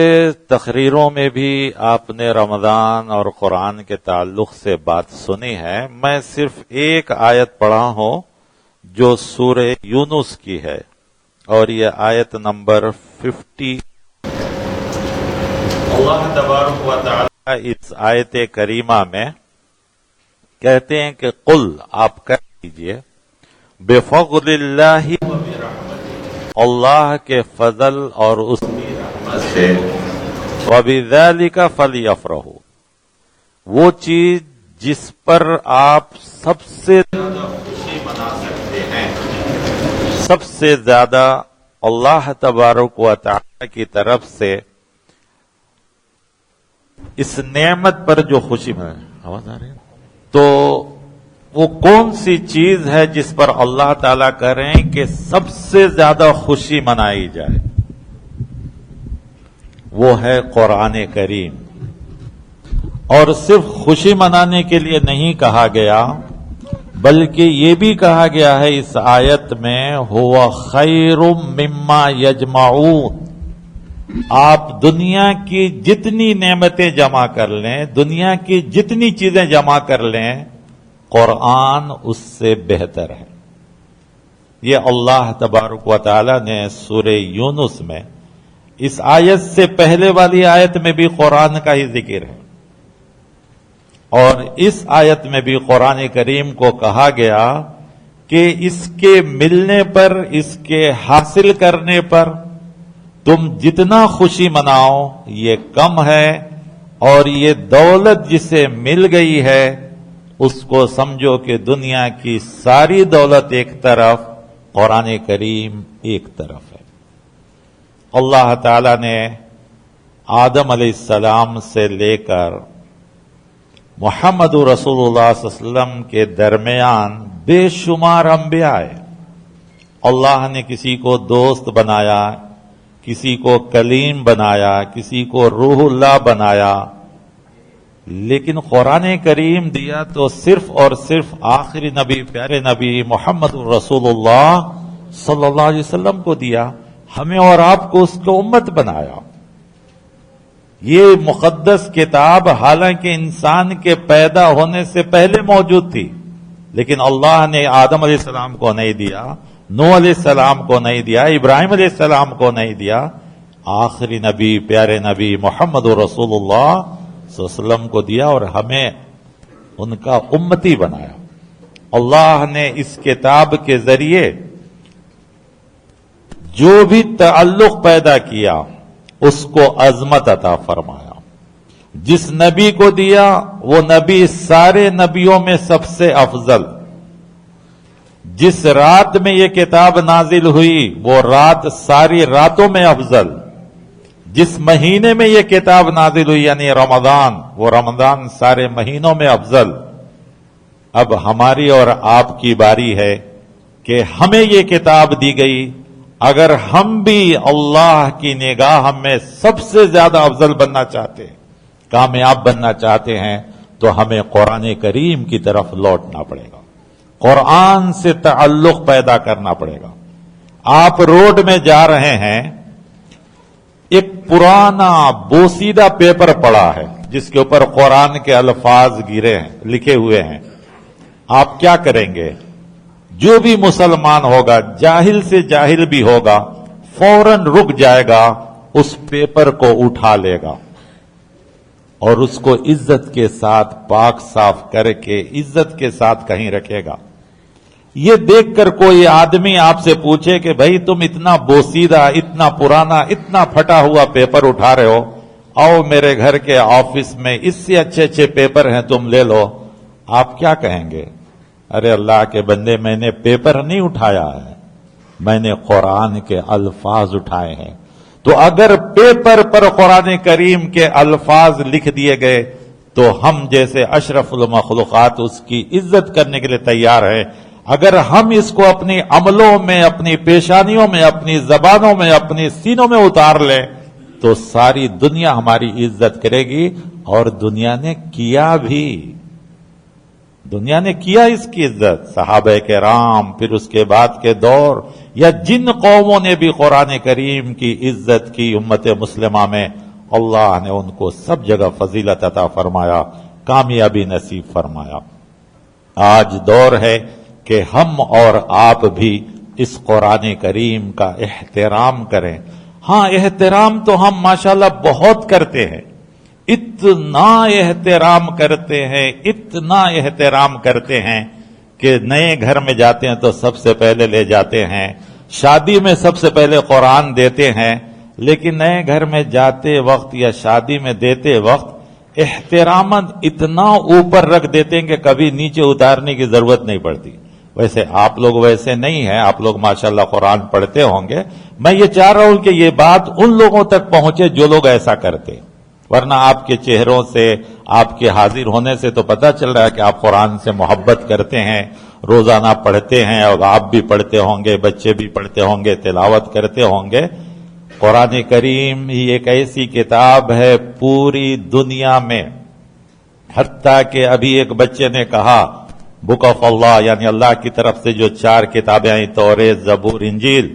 تقریروں میں بھی آپ نے رمضان اور قرآن کے تعلق سے بات سنی ہے. میں صرف ایک آیت پڑھا ہوں جو سورہ یونس کی ہے، اور یہ آیت نمبر 50. اللہ تبارک و تعالی اس آیت کریمہ میں کہتے ہیں کہ قل آپ کہہ دیجئے بفضل اللہ اللہ کے فضل اور اس کی رحمت سے وبذالک فلیفرحوا وہ چیز جس پر آپ سب سے زیادہ خوشی منا سکتے ہیں سب سے زیادہ اللہ تبارک و تعالی کی طرف سے اس نعمت پر جو خوشی منا آواز آ رہی ہے تو وہ کون سی چیز ہے جس پر اللہ تعالیٰ کہہ رہے ہیں کہ سب سے زیادہ خوشی منائی جائے وہ ہے قرآن کریم اور صرف خوشی منانے کے لیے نہیں کہا گیا بلکہ یہ بھی کہا گیا ہے اس آیت میں ہوا خیر مما یجمعون آپ دنیا کی جتنی نعمتیں جمع کر لیں دنیا کی جتنی چیزیں جمع کر لیں قرآن اس سے بہتر ہے یہ اللہ تبارک و تعالی نے سورہ یونس میں اس آیت سے پہلے والی آیت میں بھی قرآن کا ہی ذکر ہے اور اس آیت میں بھی قرآن کریم کو کہا گیا کہ اس کے ملنے پر اس کے حاصل کرنے پر تم جتنا خوشی مناؤ یہ کم ہے اور یہ دولت جسے مل گئی ہے اس کو سمجھو کہ دنیا کی ساری دولت ایک طرف قرآن کریم ایک طرف ہے اللہ تعالی نے آدم علیہ السلام سے لے کر محمد رسول اللہ صلی اللہ علیہ وسلم کے درمیان بے شمار انبیاء آئے اللہ نے کسی کو دوست بنایا کسی کو کلیم بنایا کسی کو روح اللہ بنایا لیکن قرآن کریم دیا تو صرف اور صرف آخری نبی پیارے نبی محمد رسول اللہ صلی اللہ علیہ وسلم کو دیا ہمیں اور آپ کو اس کو امت بنایا یہ مقدس کتاب حالانکہ انسان کے پیدا ہونے سے پہلے موجود تھی لیکن اللہ نے آدم علیہ السلام کو نہیں دیا نوح علیہ السلام کو نہیں دیا ابراہیم علیہ السلام کو نہیں دیا آخری نبی پیارے نبی محمد رسول اللہ صلی اللہ علیہ وسلم کو دیا اور ہمیں ان کا امتی بنایا اللہ نے اس کتاب کے ذریعے جو بھی تعلق پیدا کیا اس کو عظمت عطا فرمایا جس نبی کو دیا وہ نبی سارے نبیوں میں سب سے افضل جس رات میں یہ کتاب نازل ہوئی وہ رات ساری راتوں میں افضل جس مہینے میں یہ کتاب نازل ہوئی یعنی رمضان وہ رمضان سارے مہینوں میں افضل اب ہماری اور آپ کی باری ہے کہ ہمیں یہ کتاب دی گئی اگر ہم بھی اللہ کی نگاہ میں سب سے زیادہ افضل بننا چاہتے ہیں کامیاب بننا چاہتے ہیں تو ہمیں قرآن کریم کی طرف لوٹنا پڑے گا قرآن سے تعلق پیدا کرنا پڑے گا آپ روڈ میں جا رہے ہیں ایک پرانا بوسیدہ پیپر پڑا ہے جس کے اوپر قرآن کے الفاظ گرے ہیں لکھے ہوئے ہیں آپ کیا کریں گے جو بھی مسلمان ہوگا جاہل سے جاہل بھی ہوگا فوراً رک جائے گا اس پیپر کو اٹھا لے گا اور اس کو عزت کے ساتھ پاک صاف کر کے عزت کے ساتھ کہیں رکھے گا یہ دیکھ کر کوئی آدمی آپ سے پوچھے کہ بھائی تم اتنا بوسیدہ اتنا پرانا اتنا پھٹا ہوا پیپر اٹھا رہے ہو آؤ میرے گھر کے آفس میں اس سے اچھے اچھے پیپر ہیں تم لے لو آپ کیا کہیں گے ارے اللہ کے بندے میں نے پیپر نہیں اٹھایا ہے میں نے قرآن کے الفاظ اٹھائے ہیں تو اگر پیپر پر قرآن کریم کے الفاظ لکھ دیے گئے تو ہم جیسے اشرف المخلوقات اس کی عزت کرنے کے لیے تیار ہیں اگر ہم اس کو اپنی عملوں میں اپنی پیشانیوں میں اپنی زبانوں میں اپنی سینوں میں اتار لیں تو ساری دنیا ہماری عزت کرے گی اور دنیا نے کیا اس کی عزت صحابہ کرام پھر اس کے بعد کے دور یا جن قوموں نے بھی قرآن کریم کی عزت کی امت مسلمہ میں اللہ نے ان کو سب جگہ فضیلت عطا فرمایا کامیابی نصیب فرمایا آج دور ہے کہ ہم اور آپ بھی اس قرآن کریم کا احترام کریں ہاں احترام تو ہم ماشاءاللہ بہت کرتے ہیں، اتنا احترام کرتے ہیں کہ نئے گھر میں جاتے ہیں تو سب سے پہلے لے جاتے ہیں، شادی میں سب سے پہلے قرآن دیتے ہیں، لیکن نئے گھر میں جاتے وقت یا شادی میں دیتے وقت احتراماً اتنا اوپر رکھ دیتے ہیں کہ کبھی نیچے اتارنے کی ضرورت نہیں پڑتی۔ ویسے آپ لوگ ویسے نہیں ہیں، آپ لوگ ماشاءاللہ قرآن پڑھتے ہوں گے۔ میں یہ چاہ رہا ہوں کہ یہ بات ان لوگوں تک پہنچے جو لوگ ایسا کرتے، ورنہ آپ کے چہروں سے، آپ کے حاضر ہونے سے تو پتہ چل رہا ہے کہ آپ قرآن سے محبت کرتے ہیں، روزانہ پڑھتے ہیں، اور آپ بھی پڑھتے ہوں گے، بچے بھی پڑھتے ہوں گے، تلاوت کرتے ہوں گے۔ قرآن کریم ہی ایک ایسی کتاب ہے پوری دنیا میں، حتیٰ کہ ابھی ایک بچے نے کہا بک آف اللہ، یعنی اللہ کی طرف سے جو 4 کتابیں آئیں، توریت، زبور، انجیل،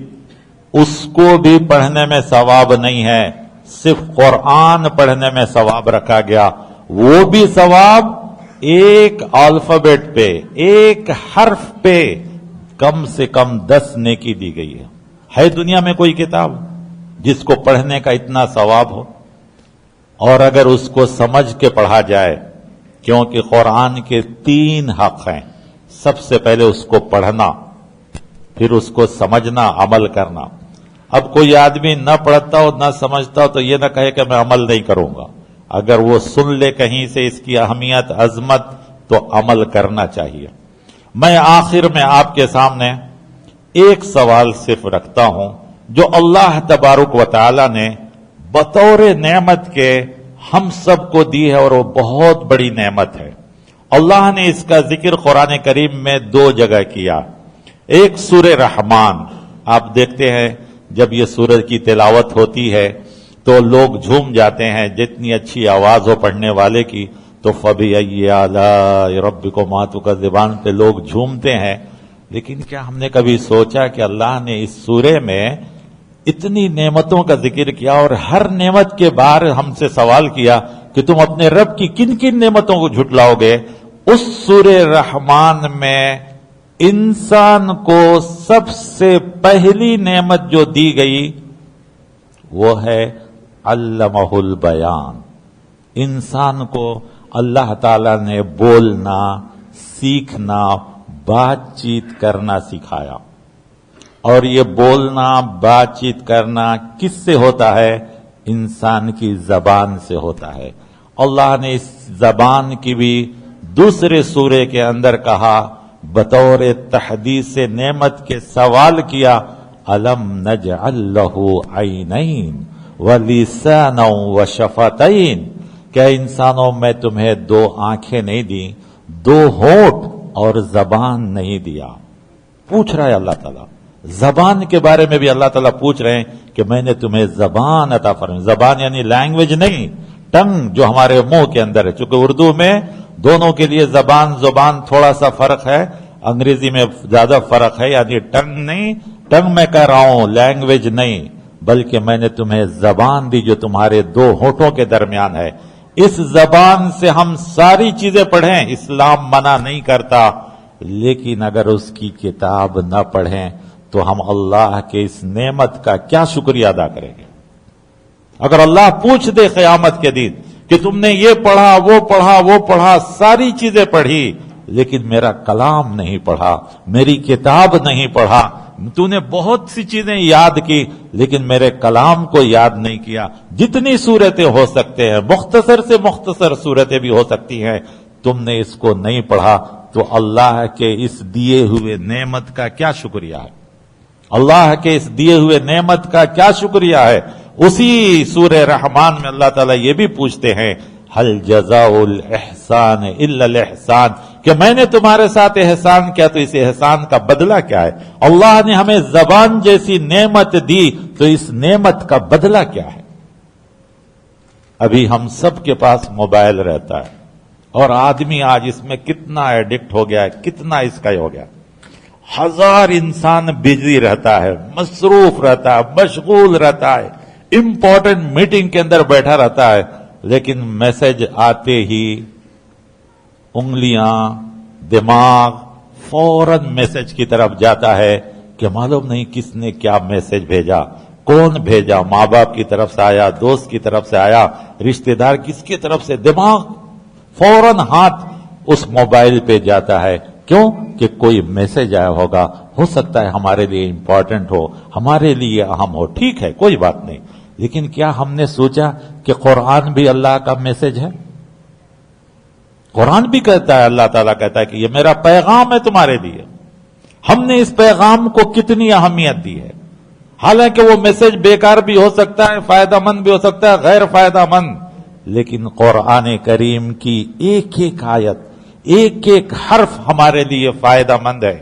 اس کو بھی پڑھنے میں ثواب نہیں ہے، صرف قرآن پڑھنے میں ثواب رکھا گیا، وہ بھی ثواب ایک الفابیٹ پہ، ایک حرف پہ کم سے کم 10 نیکی دی گئی ہے دنیا میں کوئی کتاب جس کو پڑھنے کا اتنا ثواب ہو؟ اور اگر اس کو سمجھ کے پڑھا جائے، کیونکہ قرآن کے 3 حق ہیں، سب سے پہلے اس کو پڑھنا، پھر اس کو سمجھنا، عمل کرنا۔ اب کوئی آدمی نہ پڑھتا ہو نہ سمجھتا ہو تو یہ نہ کہے کہ میں عمل نہیں کروں گا، اگر وہ سن لے کہیں سے اس کی اہمیت، عظمت، تو عمل کرنا چاہیے۔ میں آخر میں آپ کے سامنے ایک سوال صرف رکھتا ہوں جو اللہ تبارک و تعالی نے بطور نعمت کے ہم سب کو دی ہے، اور وہ بہت بڑی نعمت ہے۔ اللہ نے اس کا ذکر قرآن کریم میں 2 جگہ کیا۔ ایک سورہ رحمان، آپ دیکھتے ہیں جب یہ سورہ کی تلاوت ہوتی ہے تو لوگ جھوم جاتے ہیں، جتنی اچھی آواز ہو پڑھنے والے کی تو فَبِأَيِّ آلَاءِ رَبِّكُمَا تُكَذِّبَانِ پہ لوگ جھومتے ہیں۔ لیکن کیا ہم نے کبھی سوچا کہ اللہ نے اس سورے میں اتنی نعمتوں کا ذکر کیا اور ہر نعمت کے بارے ہم سے سوال کیا کہ تم اپنے رب کی کن کن نعمتوں کو جھٹلاؤ گے؟ اس سورہ رحمان میں انسان کو سب سے پہلی نعمت جو دی گئی وہ ہے علمہ البیان۔ انسان کو اللہ تعالی نے بولنا، سیکھنا، بات چیت کرنا سکھایا، اور یہ بولنا، بات چیت کرنا کس سے ہوتا ہے؟ انسان کی زبان سے ہوتا ہے۔ اللہ نے اس زبان کی بھی دوسرے سورے کے اندر کہا، بطور تحدیث نعمت کے سوال کیا، الم نجعل لہ عینین ولسانا وشفتین، کیا انسانوں میں تمہیں 2 آنکھیں نہیں دی، 2 ہونٹ اور زبان نہیں دیا؟ پوچھ رہا ہے اللہ تعالیٰ۔ زبان کے بارے میں بھی اللہ تعالیٰ پوچھ رہے ہیں کہ میں نے تمہیں زبان عطا فرمائی۔ زبان یعنی لینگویج نہیں، ٹنگ جو ہمارے منہ کے اندر ہے، چونکہ اردو میں دونوں کے لیے زبان تھوڑا سا فرق ہے، انگریزی میں زیادہ فرق ہے، یعنی ٹنگ نہیں، ٹنگ میں کہہ رہا ہوں، لینگویج نہیں، بلکہ میں نے تمہیں زبان دی جو تمہارے 2 ہونٹوں کے درمیان ہے۔ اس زبان سے ہم ساری چیزیں پڑھیں، اسلام منع نہیں کرتا، لیکن اگر اس کی کتاب نہ پڑھیں تو ہم اللہ کے اس نعمت کا کیا شکریہ ادا کریں گے؟ اگر اللہ پوچھ دے قیامت کے دن کہ تم نے یہ پڑھا، وہ پڑھا، ساری چیزیں پڑھی، لیکن میرا کلام نہیں پڑھا، میری کتاب نہیں پڑھا، تو نے بہت سی چیزیں یاد کی لیکن میرے کلام کو یاد نہیں کیا۔ جتنی صورتیں ہو سکتے ہیں، مختصر سے مختصر صورتیں بھی ہو سکتی ہیں، تم نے اس کو نہیں پڑھا، تو اللہ کے اس دیے ہوئے نعمت کا کیا شکریہ ہے؟ اللہ کے اس دیے ہوئے نعمت کا کیا شکریہ ہے؟ اسی سورہ رحمان میں اللہ تعالیٰ یہ بھی پوچھتے ہیں، حل جزاء الاحسان الا الاحسان، کہ میں نے تمہارے ساتھ احسان کیا تو اس احسان کا بدلہ کیا ہے؟ اللہ نے ہمیں زبان جیسی نعمت دی تو اس نعمت کا بدلہ کیا ہے؟ ابھی ہم سب کے پاس موبائل رہتا ہے، اور آدمی آج اس میں کتنا ایڈکٹ ہو گیا ہے، کتنا اس کا ہو گیا۔ 1000 انسان بزی رہتا ہے، مصروف رہتا ہے، مشغول رہتا ہے، امپورٹنٹ میٹنگ کے اندر بیٹھا رہتا ہے، لیکن میسج آتے ہی انگلیاں، دماغ فوراً میسج کی طرف جاتا ہے کہ معلوم نہیں کس نے کیا میسج بھیجا، کون بھیجا، ماں باپ کی طرف سے آیا، دوست کی طرف سے آیا، رشتہ دار کس کی طرف سے، دماغ فوراً ہاتھ اس موبائل پہ جاتا ہے. کیوں کہ کوئی میسج آیا ہوگا، ہو سکتا ہے ہمارے لیے امپورٹنٹ ہو، ہمارے لیے اہم ہو، ٹھیک ہے کوئی بات نہیں، لیکن کیا ہم نے سوچا کہ قرآن بھی اللہ کا میسج ہے؟ قرآن بھی کہتا ہے، اللہ تعالیٰ کہتا ہے کہ یہ میرا پیغام ہے تمہارے لیے. ہم نے اس پیغام کو کتنی اہمیت دی ہے، حالانکہ وہ میسج بیکار بھی ہو سکتا ہے، فائدہ مند بھی ہو سکتا ہے، غیر فائدہ مند، لیکن قرآن کریم کی ایک ایک آیت، ایک ایک حرف ہمارے لیے فائدہ مند ہے.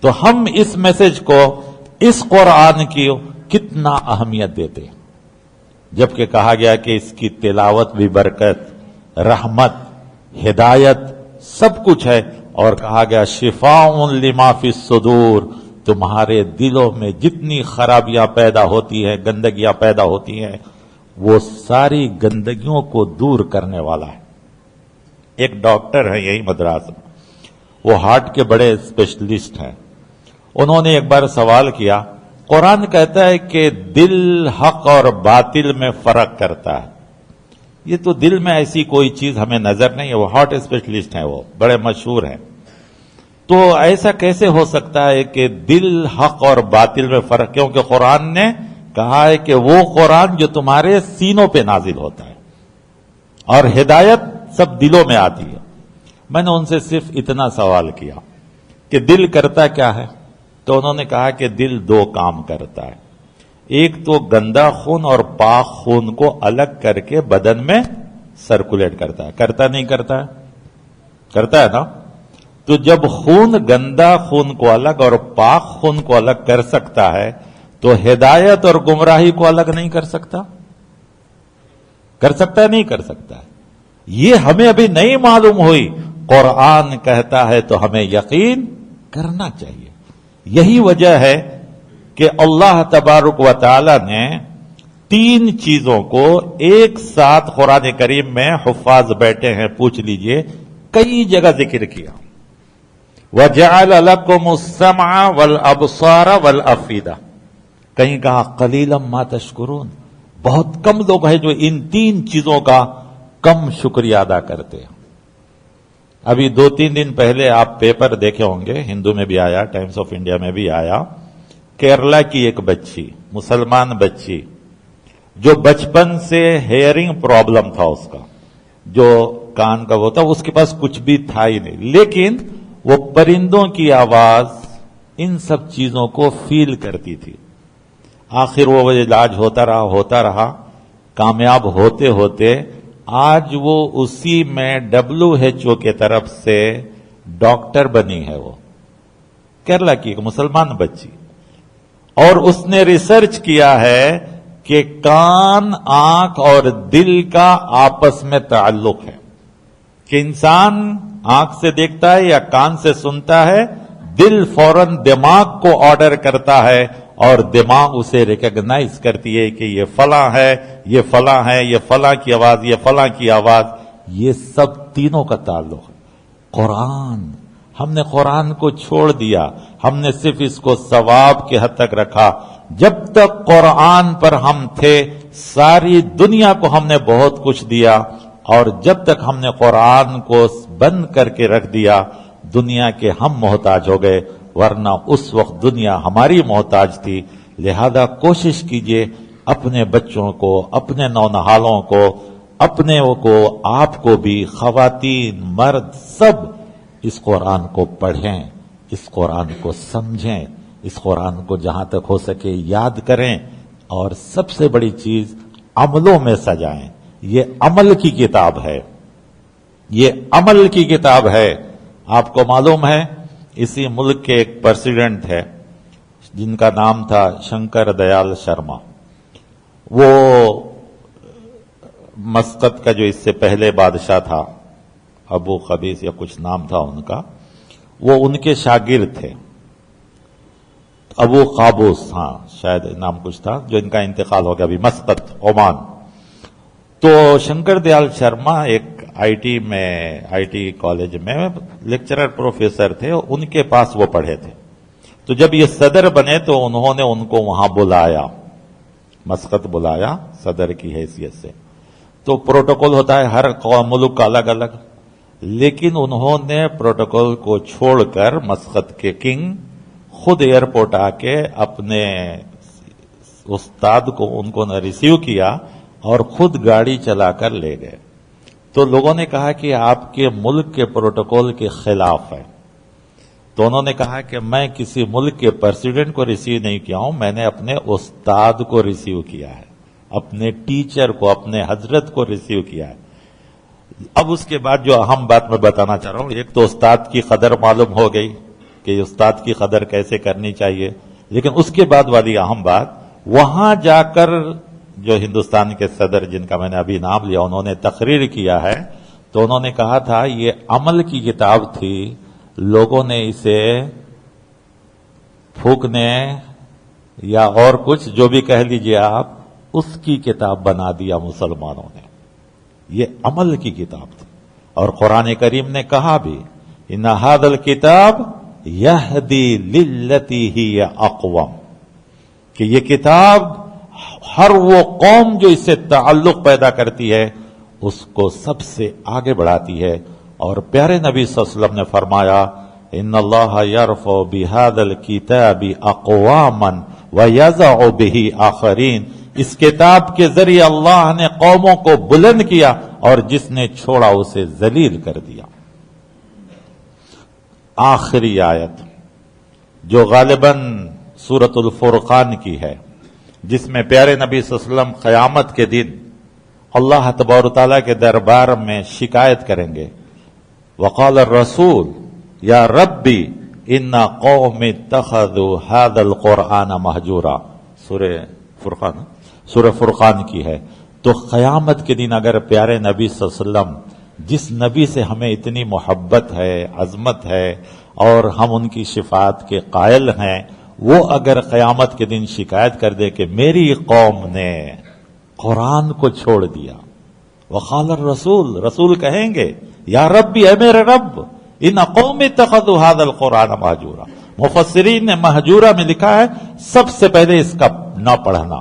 تو ہم اس میسج کو، اس قرآن کی کتنا اہمیت دیتے، جبکہ کہا گیا کہ اس کی تلاوت بھی برکت، رحمت، ہدایت سب کچھ ہے. اور کہا گیا شفاء لما فی الصدور، تمہارے دلوں میں جتنی خرابیاں پیدا ہوتی ہیں، گندگیاں پیدا ہوتی ہیں، وہ ساری گندگیوں کو دور کرنے والا ہے. ایک ڈاکٹر ہے یہی مدراس میں، وہ ہارٹ کے بڑے اسپیشلسٹ ہیں. انہوں نے ایک بار سوال کیا، قرآن کہتا ہے کہ دل حق اور باطل میں فرق کرتا ہے، یہ تو دل میں ایسی کوئی چیز ہمیں نظر نہیں ہے. وہ ہارٹ اسپیشلسٹ ہیں، وہ بڑے مشہور ہیں. تو ایسا کیسے ہو سکتا ہے کہ دل حق اور باطل میں فرق؟ کیونکہ قرآن نے کہا ہے کہ وہ قرآن جو تمہارے سینوں پہ نازل ہوتا ہے، اور ہدایت سب دلوں میں آتی ہے. میں نے ان سے صرف اتنا سوال کیا کہ دل کرتا کیا ہے؟ تو انہوں نے کہا کہ دل دو کام کرتا ہے. ایک تو گندا خون اور پاک خون کو الگ کر کے بدن میں سرکولیٹ کرتا ہے. کرتا نہیں کرتا ہے؟ کرتا ہے نا. تو جب خون گندا خون کو الگ اور پاک خون کو الگ کر سکتا ہے تو ہدایت اور گمراہی کو الگ نہیں کر سکتا؟ کر سکتا ہے؟ نہیں کر سکتا ہے. یہ ہمیں ابھی نہیں معلوم ہوئی، قرآن کہتا ہے تو ہمیں یقین کرنا چاہیے. یہی وجہ ہے کہ اللہ تبارک و تعالی نے 3 چیزوں کو ایک ساتھ قرآن کریم میں، حفاظ بیٹھے ہیں پوچھ لیجئے، کئی جگہ ذکر کیا. وَجَعَلَ لَكُمُ السَّمْعَ وَالْأَبْصَارَ وَالْأَفْئِدَةَ، کہیں کہا قَلِيلًا مَا تَشْكُرُونَ، بہت کم لوگ ہیں جو ان 3 چیزوں کا کم شکریہ ادا کرتے ہیں. ابھی 2-3 دن پہلے آپ پیپر دیکھے ہوں گے، ہندو میں بھی آیا، ٹائمز آف انڈیا میں بھی آیا، کیرلا کی ایک بچی، مسلمان بچی، جو بچپن سے ہیئرنگ پرابلم تھا اس کا، جو کان کا ہوتا، اس کے پاس کچھ بھی تھا ہی نہیں، لیکن وہ پرندوں کی آواز، ان سب چیزوں کو فیل کرتی تھی. آخر وہ علاج ہوتا رہا، کامیاب ہوتے ہوتے آج وہ اسی میں WHO کے طرف سے ڈاکٹر بنی ہے. وہ کیرلا کی ایک مسلمان بچی، اور اس نے ریسرچ کیا ہے کہ کان، آنکھ اور دل کا آپس میں تعلق ہے، کہ انسان آنکھ سے دیکھتا ہے یا کان سے سنتا ہے، دل فوراً دماغ کو آرڈر کرتا ہے اور دماغ اسے ریکگنائز کرتی ہے کہ یہ فلاں ہے، یہ فلاں ہے، یہ فلاں کی آواز، یہ فلاں کی آواز. یہ سب تینوں کا تعلق ہے. قرآن، ہم نے قرآن کو چھوڑ دیا، ہم نے صرف اس کو ثواب کے حد تک رکھا. جب تک قرآن پر ہم تھے ساری دنیا کو ہم نے بہت کچھ دیا، اور جب تک ہم نے قرآن کو بند کر کے رکھ دیا دنیا کے ہم محتاج ہو گئے، ورنہ اس وقت دنیا ہماری محتاج تھی. لہذا کوشش کیجئے اپنے بچوں کو، اپنے نونہالوں کو، اپنے کو، آپ کو بھی، خواتین، مرد، سب اس قرآن کو پڑھیں، اس قرآن کو سمجھیں، اس قرآن کو جہاں تک ہو سکے یاد کریں، اور سب سے بڑی چیز عملوں میں سجائیں. یہ عمل کی کتاب ہے، یہ عمل کی کتاب ہے. آپ کو معلوم ہے اسی ملک کے ایک پریزیڈنٹ ہے جن کا نام تھا شنکر دیال شرما. وہ مسقط کا جو اس سے پہلے بادشاہ تھا، ابو قبیس یا کچھ نام تھا ان کا، وہ ان کے شاگرد تھے. ابو قابوس، ہاں شاید نام کچھ تھا، جو ان کا انتقال ہو گیا ابھی، مسقط، عمان. تو شنکر دیال شرما ایک آئی ٹی کالج میں لیکچرر پروفیسر تھے، ان کے پاس وہ پڑھے تھے. تو جب یہ صدر بنے تو انہوں نے ان کو وہاں بلایا مسقط بلایا صدر کی حیثیت سے. تو پروٹوکول ہوتا ہے ہر ملک کا الگ الگ، لیکن انہوں نے پروٹوکول کو چھوڑ کر مسقط کے کنگ خود ایئرپورٹ آ کے اپنے استاد کو ان کو ریسیو کیا اور خود گاڑی چلا کر لے گئے. تو لوگوں نے کہا کہ آپ کے ملک کے پروٹوکول کے خلاف ہے. تو انہوں نے کہا کہ میں کسی ملک کے پریزیڈنٹ کو ریسیو نہیں کیا ہوں، میں نے اپنے استاد کو ریسیو کیا ہے، اپنے ٹیچر کو، اپنے حضرت کو ریسیو کیا ہے. اب اس کے بعد جو اہم بات میں بتانا چاہ رہا ہوں، ایک تو استاد کی قدر معلوم ہو گئی کہ استاد کی قدر کیسے کرنی چاہیے، لیکن اس کے بعد والی اہم بات، وہاں جا کر جو ہندوستان کے صدر جن کا میں نے ابھی نام لیا انہوں نے تقریر کیا ہے، تو انہوں نے کہا تھا یہ عمل کی کتاب تھی، لوگوں نے اسے پھونکنے یا اور کچھ جو بھی کہہ لیجئے آپ، اس کی کتاب بنا دیا مسلمانوں نے. یہ عمل کی کتاب تھی. اور قرآن کریم نے کہا بھی ان ھذا الکتاب یہدی للتی ہی اقوم، کہ یہ کتاب ہر وہ قوم جو اس سے تعلق پیدا کرتی ہے اس کو سب سے آگے بڑھاتی ہے. اور پیارے نبی صلی اللہ علیہ وسلم نے فرمایا ان اللہ یرفع بہذا الکتاب اقواما ویضع بہ آخرین، اس کتاب کے ذریعے اللہ نے قوموں کو بلند کیا اور جس نے چھوڑا اسے ذلیل کر دیا. آخری آیت جو غالباً سورۃ الفرقان کی ہے، جس میں پیارے نبی صلی اللہ علیہ وسلم قیامت کے دن اللہ تبارک و تعالیٰ کے دربار میں شکایت کریں گے. وقال الرسول یا ربی ان قوم اتخذوا هذا القرآن مہجورا، سورہ فرقان کی ہے. تو قیامت کے دن اگر پیارے نبی صلی اللہ علیہ وسلم جس نبی سے ہمیں اتنی محبت ہے، عظمت ہے اور ہم ان کی شفاعت کے قائل ہیں، وہ اگر قیامت کے دن شکایت کر دے کہ میری قوم نے قرآن کو چھوڑ دیا، وقال الرسول، رسول کہیں گے یا ربی، اے میرے رب، ان قوم اتخذوا هذا القرآن مہجورا. مفسرین نے مہجورا میں لکھا ہے سب سے پہلے اس کا نہ پڑھنا،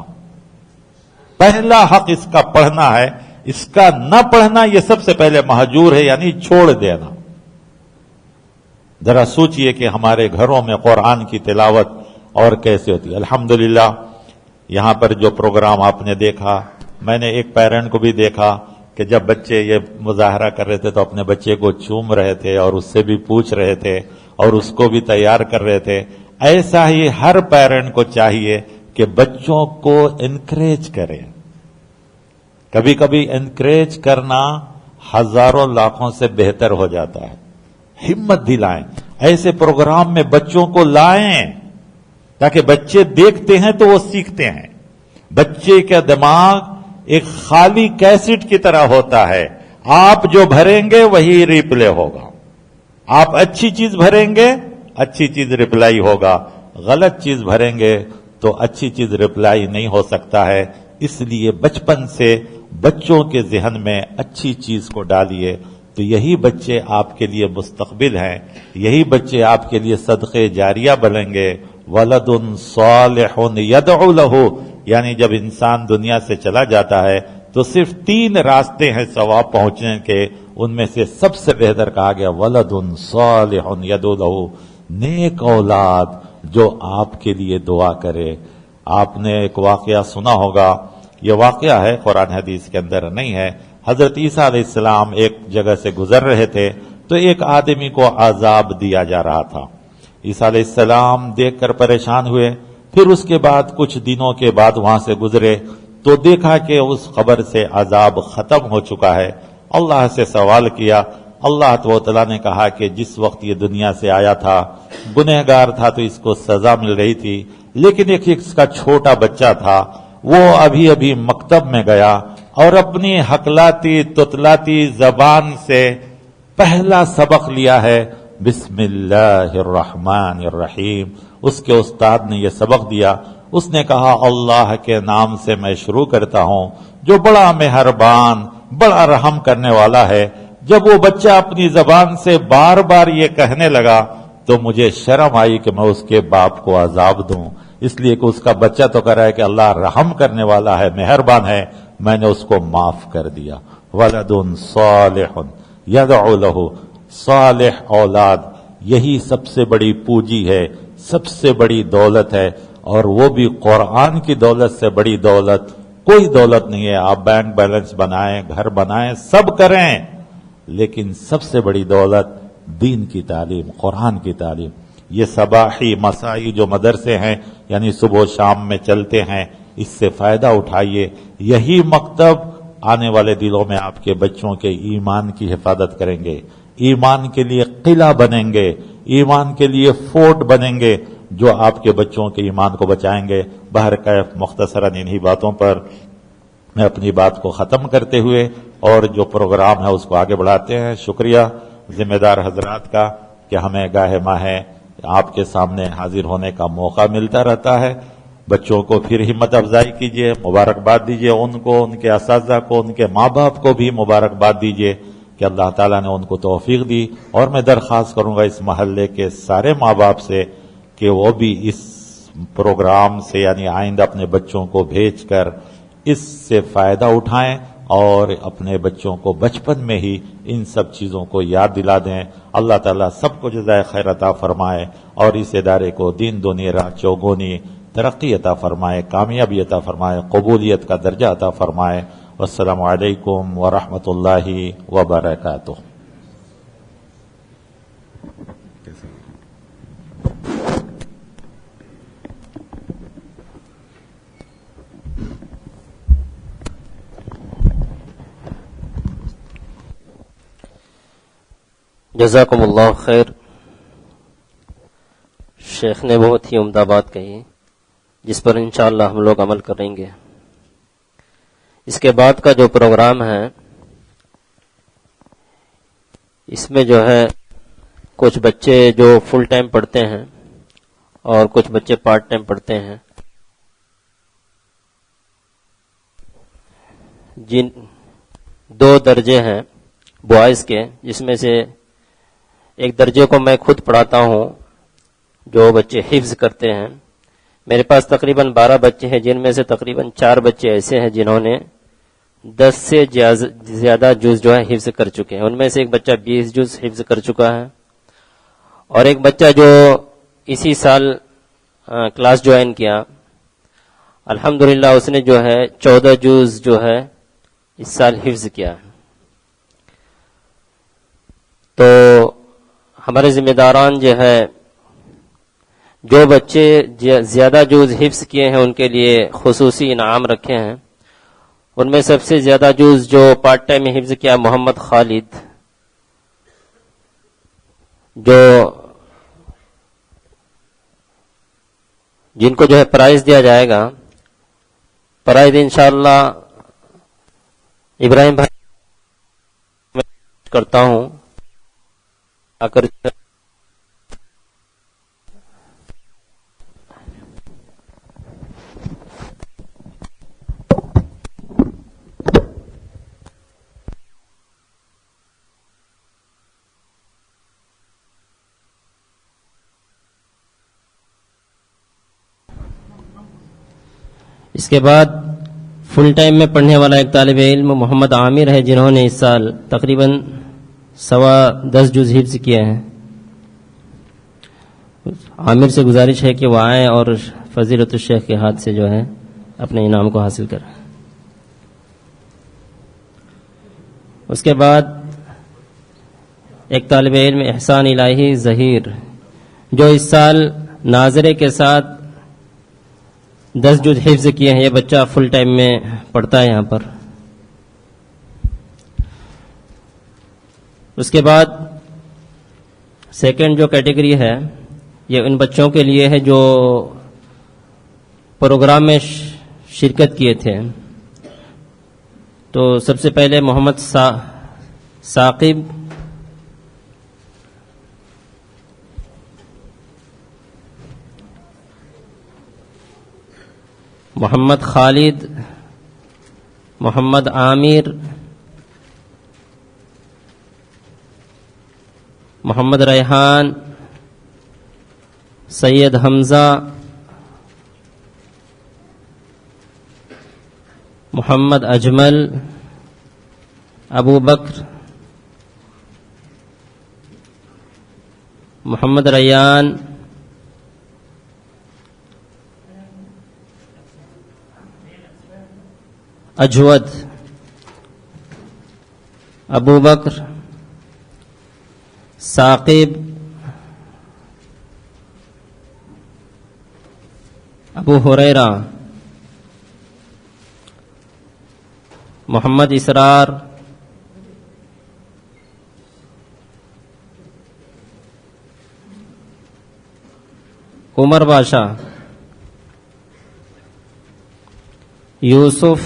پہلا حق اس کا پڑھنا ہے، اس کا نہ پڑھنا یہ سب سے پہلے مہجور ہے، یعنی چھوڑ دینا. ذرا سوچئے کہ ہمارے گھروں میں قرآن کی تلاوت اور کیسے ہوتی ہے. الحمدللہ یہاں پر جو پروگرام آپ نے دیکھا، میں نے ایک پیرنٹ کو بھی دیکھا کہ جب بچے یہ مظاہرہ کر رہے تھے تو اپنے بچے کو چوم رہے تھے اور اس سے بھی پوچھ رہے تھے اور اس کو بھی تیار کر رہے تھے. ایسا ہی ہر پیرنٹ کو چاہیے کہ بچوں کو انکریج کریں. کبھی کبھی انکریج کرنا ہزاروں لاکھوں سے بہتر ہو جاتا ہے. ہمت دلائیں، ایسے پروگرام میں بچوں کو لائیں تاکہ بچے دیکھتے ہیں تو وہ سیکھتے ہیں. بچے کا دماغ ایک خالی کیسٹ کی طرح ہوتا ہے، آپ جو بھریں گے وہی ریپلے ہوگا. آپ اچھی چیز بھریں گے اچھی چیز ریپلائی ہوگا، غلط چیز بھریں گے تو اچھی چیز ریپلائی نہیں ہو سکتا ہے. اس لیے بچپن سے بچوں کے ذہن میں اچھی چیز کو ڈالیے تو یہی بچے آپ کے لیے مستقبل ہیں، یہی بچے آپ کے لیے صدقے جاریہ بنیں گے. ولد صالح یدعو لہ، یعنی جب انسان دنیا سے چلا جاتا ہے تو صرف 3 راستے ہیں ثواب پہنچنے کے، ان میں سے سب سے بہتر کہا گیا ولد صالح یدعو لہ، نیک اولاد جو آپ کے لیے دعا کرے. آپ نے ایک واقعہ سنا ہوگا، یہ واقعہ ہے قرآن حدیث کے اندر نہیں ہے. حضرت عیسیٰ علیہ السلام ایک جگہ سے گزر رہے تھے تو ایک آدمی کو عذاب دیا جا رہا تھا. عیسیٰ علیہ السلام دیکھ کر پریشان ہوئے. پھر اس کے بعد کچھ دنوں کے بعد وہاں سے گزرے تو دیکھا کہ اس قبر سے عذاب ختم ہو چکا ہے. اللہ سے سوال کیا. اللہ تعالیٰ نے کہا کہ جس وقت یہ دنیا سے آیا تھا گنہگار تھا تو اس کو سزا مل رہی تھی، لیکن ایک اس کا چھوٹا بچہ تھا، وہ ابھی ابھی مکتب میں گیا اور اپنی ہکلاتی تتلاتی زبان سے پہلا سبق لیا ہے بسم اللہ الرحمن الرحیم. اس کے استاد نے یہ سبق دیا. اس نے کہا اللہ کے نام سے میں شروع کرتا ہوں جو بڑا مہربان بڑا رحم کرنے والا ہے. جب وہ بچہ اپنی زبان سے بار بار یہ کہنے لگا تو مجھے شرم آئی کہ میں اس کے باپ کو عذاب دوں. اس لیے کہ اس کا بچہ تو کہہ رہا ہے کہ اللہ رحم کرنے والا ہے، مہربان ہے، میں نے اس کو معاف کر دیا. ولد صالح یدعو لہ، صالح اولاد یہی سب سے بڑی پونجی ہے، سب سے بڑی دولت ہے، اور وہ بھی قرآن کی دولت سے بڑی دولت کوئی دولت نہیں ہے. آپ بینک بیلنس بنائیں، گھر بنائیں، سب کریں، لیکن سب سے بڑی دولت دین کی تعلیم، قرآن کی تعلیم. یہ صباحی مسائی جو مدرسے ہیں یعنی صبح و شام میں چلتے ہیں، اس سے فائدہ اٹھائیے. یہی مکتب آنے والے دلوں میں آپ کے بچوں کے ایمان کی حفاظت کریں گے، ایمان کے لیے قلعہ بنیں گے، ایمان کے لیے فورٹ بنیں گے جو آپ کے بچوں کے ایمان کو بچائیں گے. بہرکیف مختصراً انہی باتوں پر میں اپنی بات کو ختم کرتے ہوئے اور جو پروگرام ہے اس کو آگے بڑھاتے ہیں. شکریہ ذمہ دار حضرات کا کہ ہمیں گاہے ماہے آپ کے سامنے حاضر ہونے کا موقع ملتا رہتا ہے. بچوں کو پھر ہمت افزائی کیجیے، مبارکباد دیجیے ان کو، ان کے اساتذہ کو، ان کے ماں باپ کو بھی مبارکباد دیجیے کہ اللہ تعالیٰ نے ان کو توفیق دی. اور میں درخواست کروں گا اس محلے کے سارے ماں باپ سے کہ وہ بھی اس پروگرام سے یعنی آئندہ اپنے بچوں کو بھیج کر اس سے فائدہ اٹھائیں اور اپنے بچوں کو بچپن میں ہی ان سب چیزوں کو یاد دلا دیں. اللہ تعالیٰ سب کو جزائے خیر عطا فرمائے اور اس ادارے کو دین دنیا رات چوگونی ترقی عطا فرمائے، کامیابی عطا فرمائے، قبولیت کا درجہ عطا فرمائے. والسلام علیکم ورحمۃ اللہ وبرکاتہ. جزاکم اللہ خیر. شیخ نے بہت ہی عمدہ بات کہی جس پر انشاءاللہ ہم لوگ عمل کریں گے. اس کے بعد کا جو پروگرام ہے اس میں جو ہے کچھ بچے جو فل ٹائم پڑھتے ہیں اور کچھ بچے پارٹ ٹائم پڑھتے ہیں، جن 2 درجے ہیں بوائز کے، جس میں سے ایک درجے کو میں خود پڑھاتا ہوں جو بچے حفظ کرتے ہیں. میرے پاس تقریباً 12 بچے ہیں، جن میں سے تقریباً 4 بچے ایسے ہیں جنہوں نے 10 سے زیادہ جز جو ہے حفظ کر چکے ہیں. ان میں سے ایک بچہ 20 جز حفظ کر چکا ہے، اور ایک بچہ جو اسی سال کلاس جوائن کیا، الحمدللہ اس نے جو ہے 14 جز جو ہے اس سال حفظ کیا. تو ہمارے ذمہ داران جو ہے جو بچے زیادہ جز حفظ کیے ہیں ان کے لیے خصوصی انعام رکھے ہیں. ان میں سب سے زیادہ جز جو پارٹ ٹائم میں حفظ کیا محمد خالد، جن کو جو ہے پرائز دیا جائے گا. پرائز انشاءاللہ ابراہیم بھائی کرتا ہوں آ کر اس کے بعد فل ٹائم میں پڑھنے والا ایک طالب علم محمد عامر ہے، جنہوں نے اس سال تقریباً 10.25 جز حفظ کیے ہیں. عامر سے گزارش ہے کہ وہ آئیں اور فضیلت الشیخ کے ہاتھ سے جو ہے اپنے انعام کو حاصل کریں. اس کے بعد ایک طالب علم احسان الہی ظہیر جو اس سال ناظرے کے ساتھ 10 جز حفظ کیے ہیں. یہ بچہ فل ٹائم میں پڑھتا ہے یہاں پر. اس کے بعد سیکنڈ جو کیٹیگری ہے یہ ان بچوں کے لیے ہے جو پروگرام میں شرکت کیے تھے. تو سب سے پہلے محمد ثاقب، محمد خالد، محمد عامر، محمد ریحان، سید حمزہ، محمد اجمل، ابو بکر، محمد ریان، اجود، ابو بکر، ثاقب، ابو ہریرہ، محمد اسرار، عمر باشا، یوسف،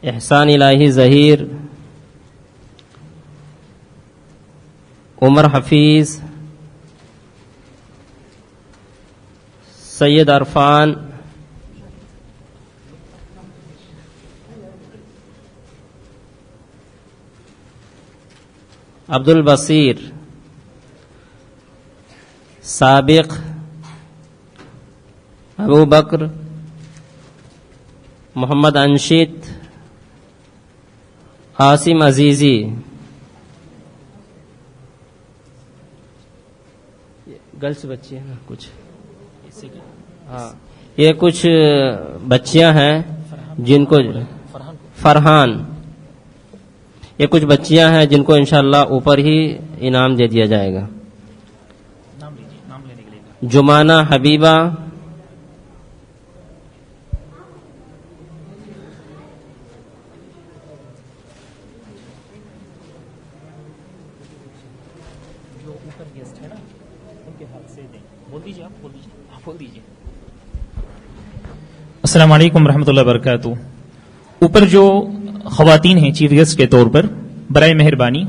احسان الہی ظہیر، عمر حفیظ، سید عرفان، عبد البصیر، سابق، ابو بکر، محمد انشد، عاصم عزیزی، گرلس بچی ہیں نا کچھ، ہاں یہ کچھ بچیاں ہیں جن کو فرحان، یہ کچھ بچیاں ہیں جن کو انشاءاللہ اوپر ہی انعام دے دیا جائے گا. جمانہ حبیبہ، السلام علیکم ورحمۃ اللہ وبرکاتہ. اوپر جو خواتین ہیں چیف گیسٹ کے طور پر، برائے مہربانی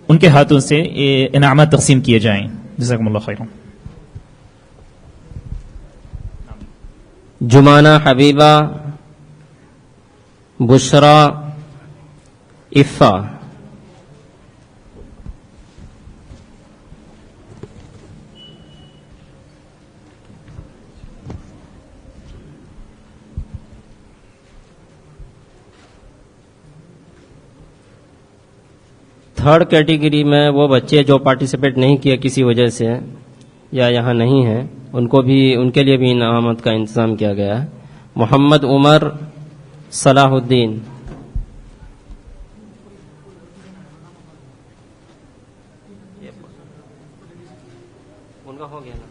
ان کے ہاتھوں سے انعامات تقسیم کیے جائیں. جزاکم اللہ خیر. جمانہ حبیبہ، بشرا، عفا. تھرڈ کیٹیگری میں وہ بچے جو پارٹیسپیٹ نہیں کیے کسی وجہ سے یا یہاں نہیں ہیں، ان کو بھی، ان کے لیے بھی انعامات کا انتظام کیا گیا ہے. محمد عمر، صلاح الدین. ان کا ہو گیا نا.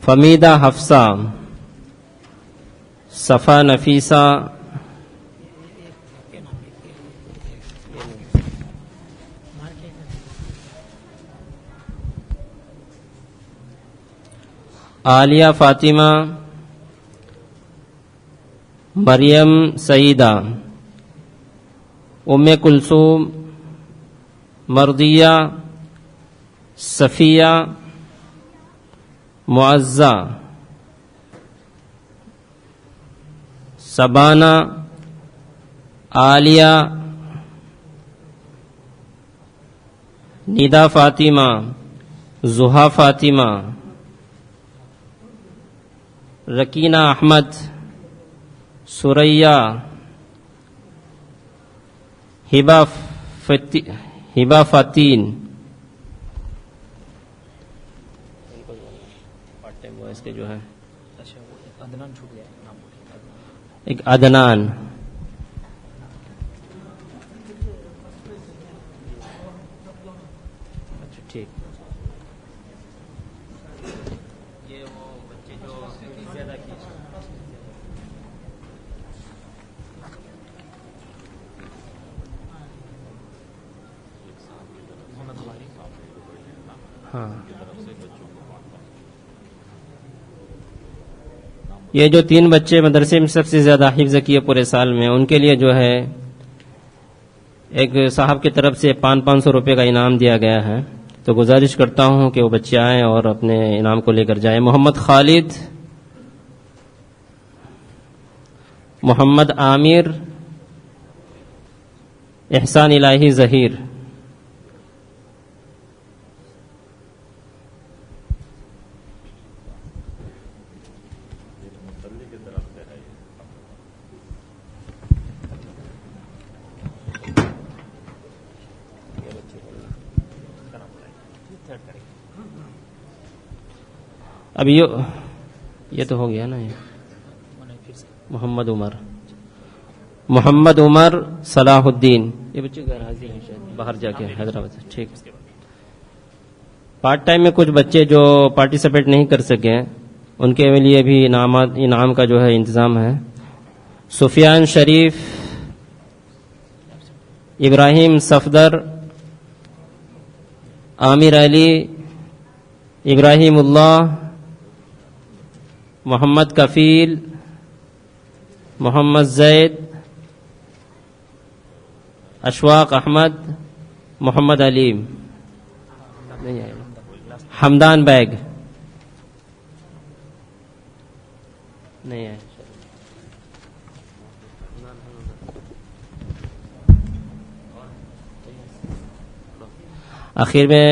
فمیدہ حفصہ، صفا نفیسہ، عالیہ فاطمہ، مریم سعیدہ، ام کلثوم، مرضیہ، صفیہ، معزہ، سبانہ، عالیہ، ندا فاطمہ، زحا فاطمہ، رکینہ احمد، سریہ، ہبہ فاتین. اس کے جو ہے ایک عدنان. ٹھیک. یہ وہ بچے جو زیادہ کی ہاں یہ جو 3 بچے مدرسے میں سب سے زیادہ حفظ کیے پورے سال میں، ان کے لیے جو ہے ایک صاحب کی طرف سے 500 روپے کا انعام دیا گیا ہے، تو گزارش کرتا ہوں کہ وہ بچے آئیں اور اپنے انعام کو لے کر جائیں۔ محمد خالد، محمد عامر، احسان الہی ظہیر۔ اب یہ تو ہو گیا نا، یہ محمد عمر صلاح الدین، یہ بچے گھر حاضر ہیں شاید باہر جا کے حیدرآباد۔ ٹھیک، پارٹ ٹائم میں کچھ بچے جو پارٹیسپیٹ نہیں کر سکے ان کے لیے بھی انعام کا جو ہے انتظام ہے۔ سفیان شریف، ابراہیم صفدر، عامر علی، ابراہیم اللہ، محمد کفیل، محمد زید، اشواق احمد، محمد علیم، حمدان بیگ نہیں ہے۔ آخر میں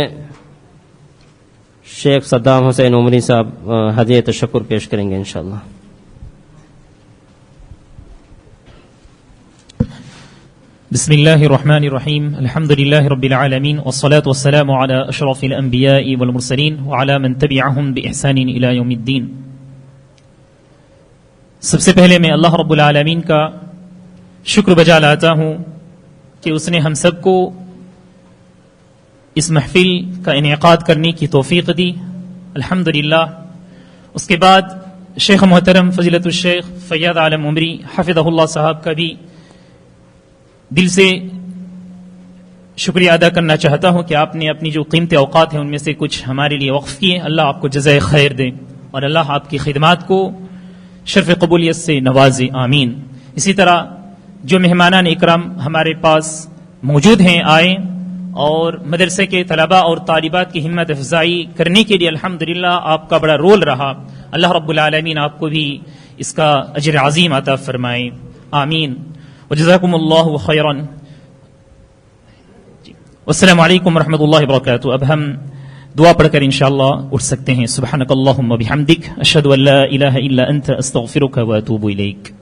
شیخ صدام حسین عمری صاحب ہدیہ تشکر پیش کریں گے انشاءاللہ۔ بسم اللہ الرحمن الرحیم، الحمد للہ رب العالمین، والصلاة والسلام علی اشرف الانبیاء والمرسلین وعلی من تبعہم بإحسان الی یوم الدین۔ سب سے پہلے میں اللہ رب العالمین کا شکر بجا لاتا ہوں کہ اس نے ہم سب کو اس محفل کا انعقاد کرنے کی توفیق دی، الحمدللہ۔ اس کے بعد شیخ محترم فضیلت الشیخ فیاض عالم عمری حفظہ اللہ صاحب کا بھی دل سے شکریہ ادا کرنا چاہتا ہوں کہ آپ نے اپنی جو قیمتی اوقات ہیں ان میں سے کچھ ہمارے لیے وقف کیے۔ اللہ آپ کو جزائے خیر دے اور اللہ آپ کی خدمات کو شرف قبولیت سے نوازے، آمین۔ اسی طرح جو مہمانان اکرام ہمارے پاس موجود ہیں آئے اور مدرسے کے طلباء اور طالبات کی ہمت افزائی کرنے کے لیے الحمدللہ آپ کا بڑا رول رہا، اللہ رب العالمین آپ کو بھی اس کا اجر عظیم عطا فرمائے، آمین، وجزاکم اللہ خیرا۔ السلام علیکم ورحمۃ اللہ وبرکاتہ۔ اب ہم دعا پڑھ کر انشاءاللہ اٹھ سکتے ہیں۔ سبحانک اللہم وبحمدک، اشہد ان لا الہ الا انت، استغفرک واتوب الیک۔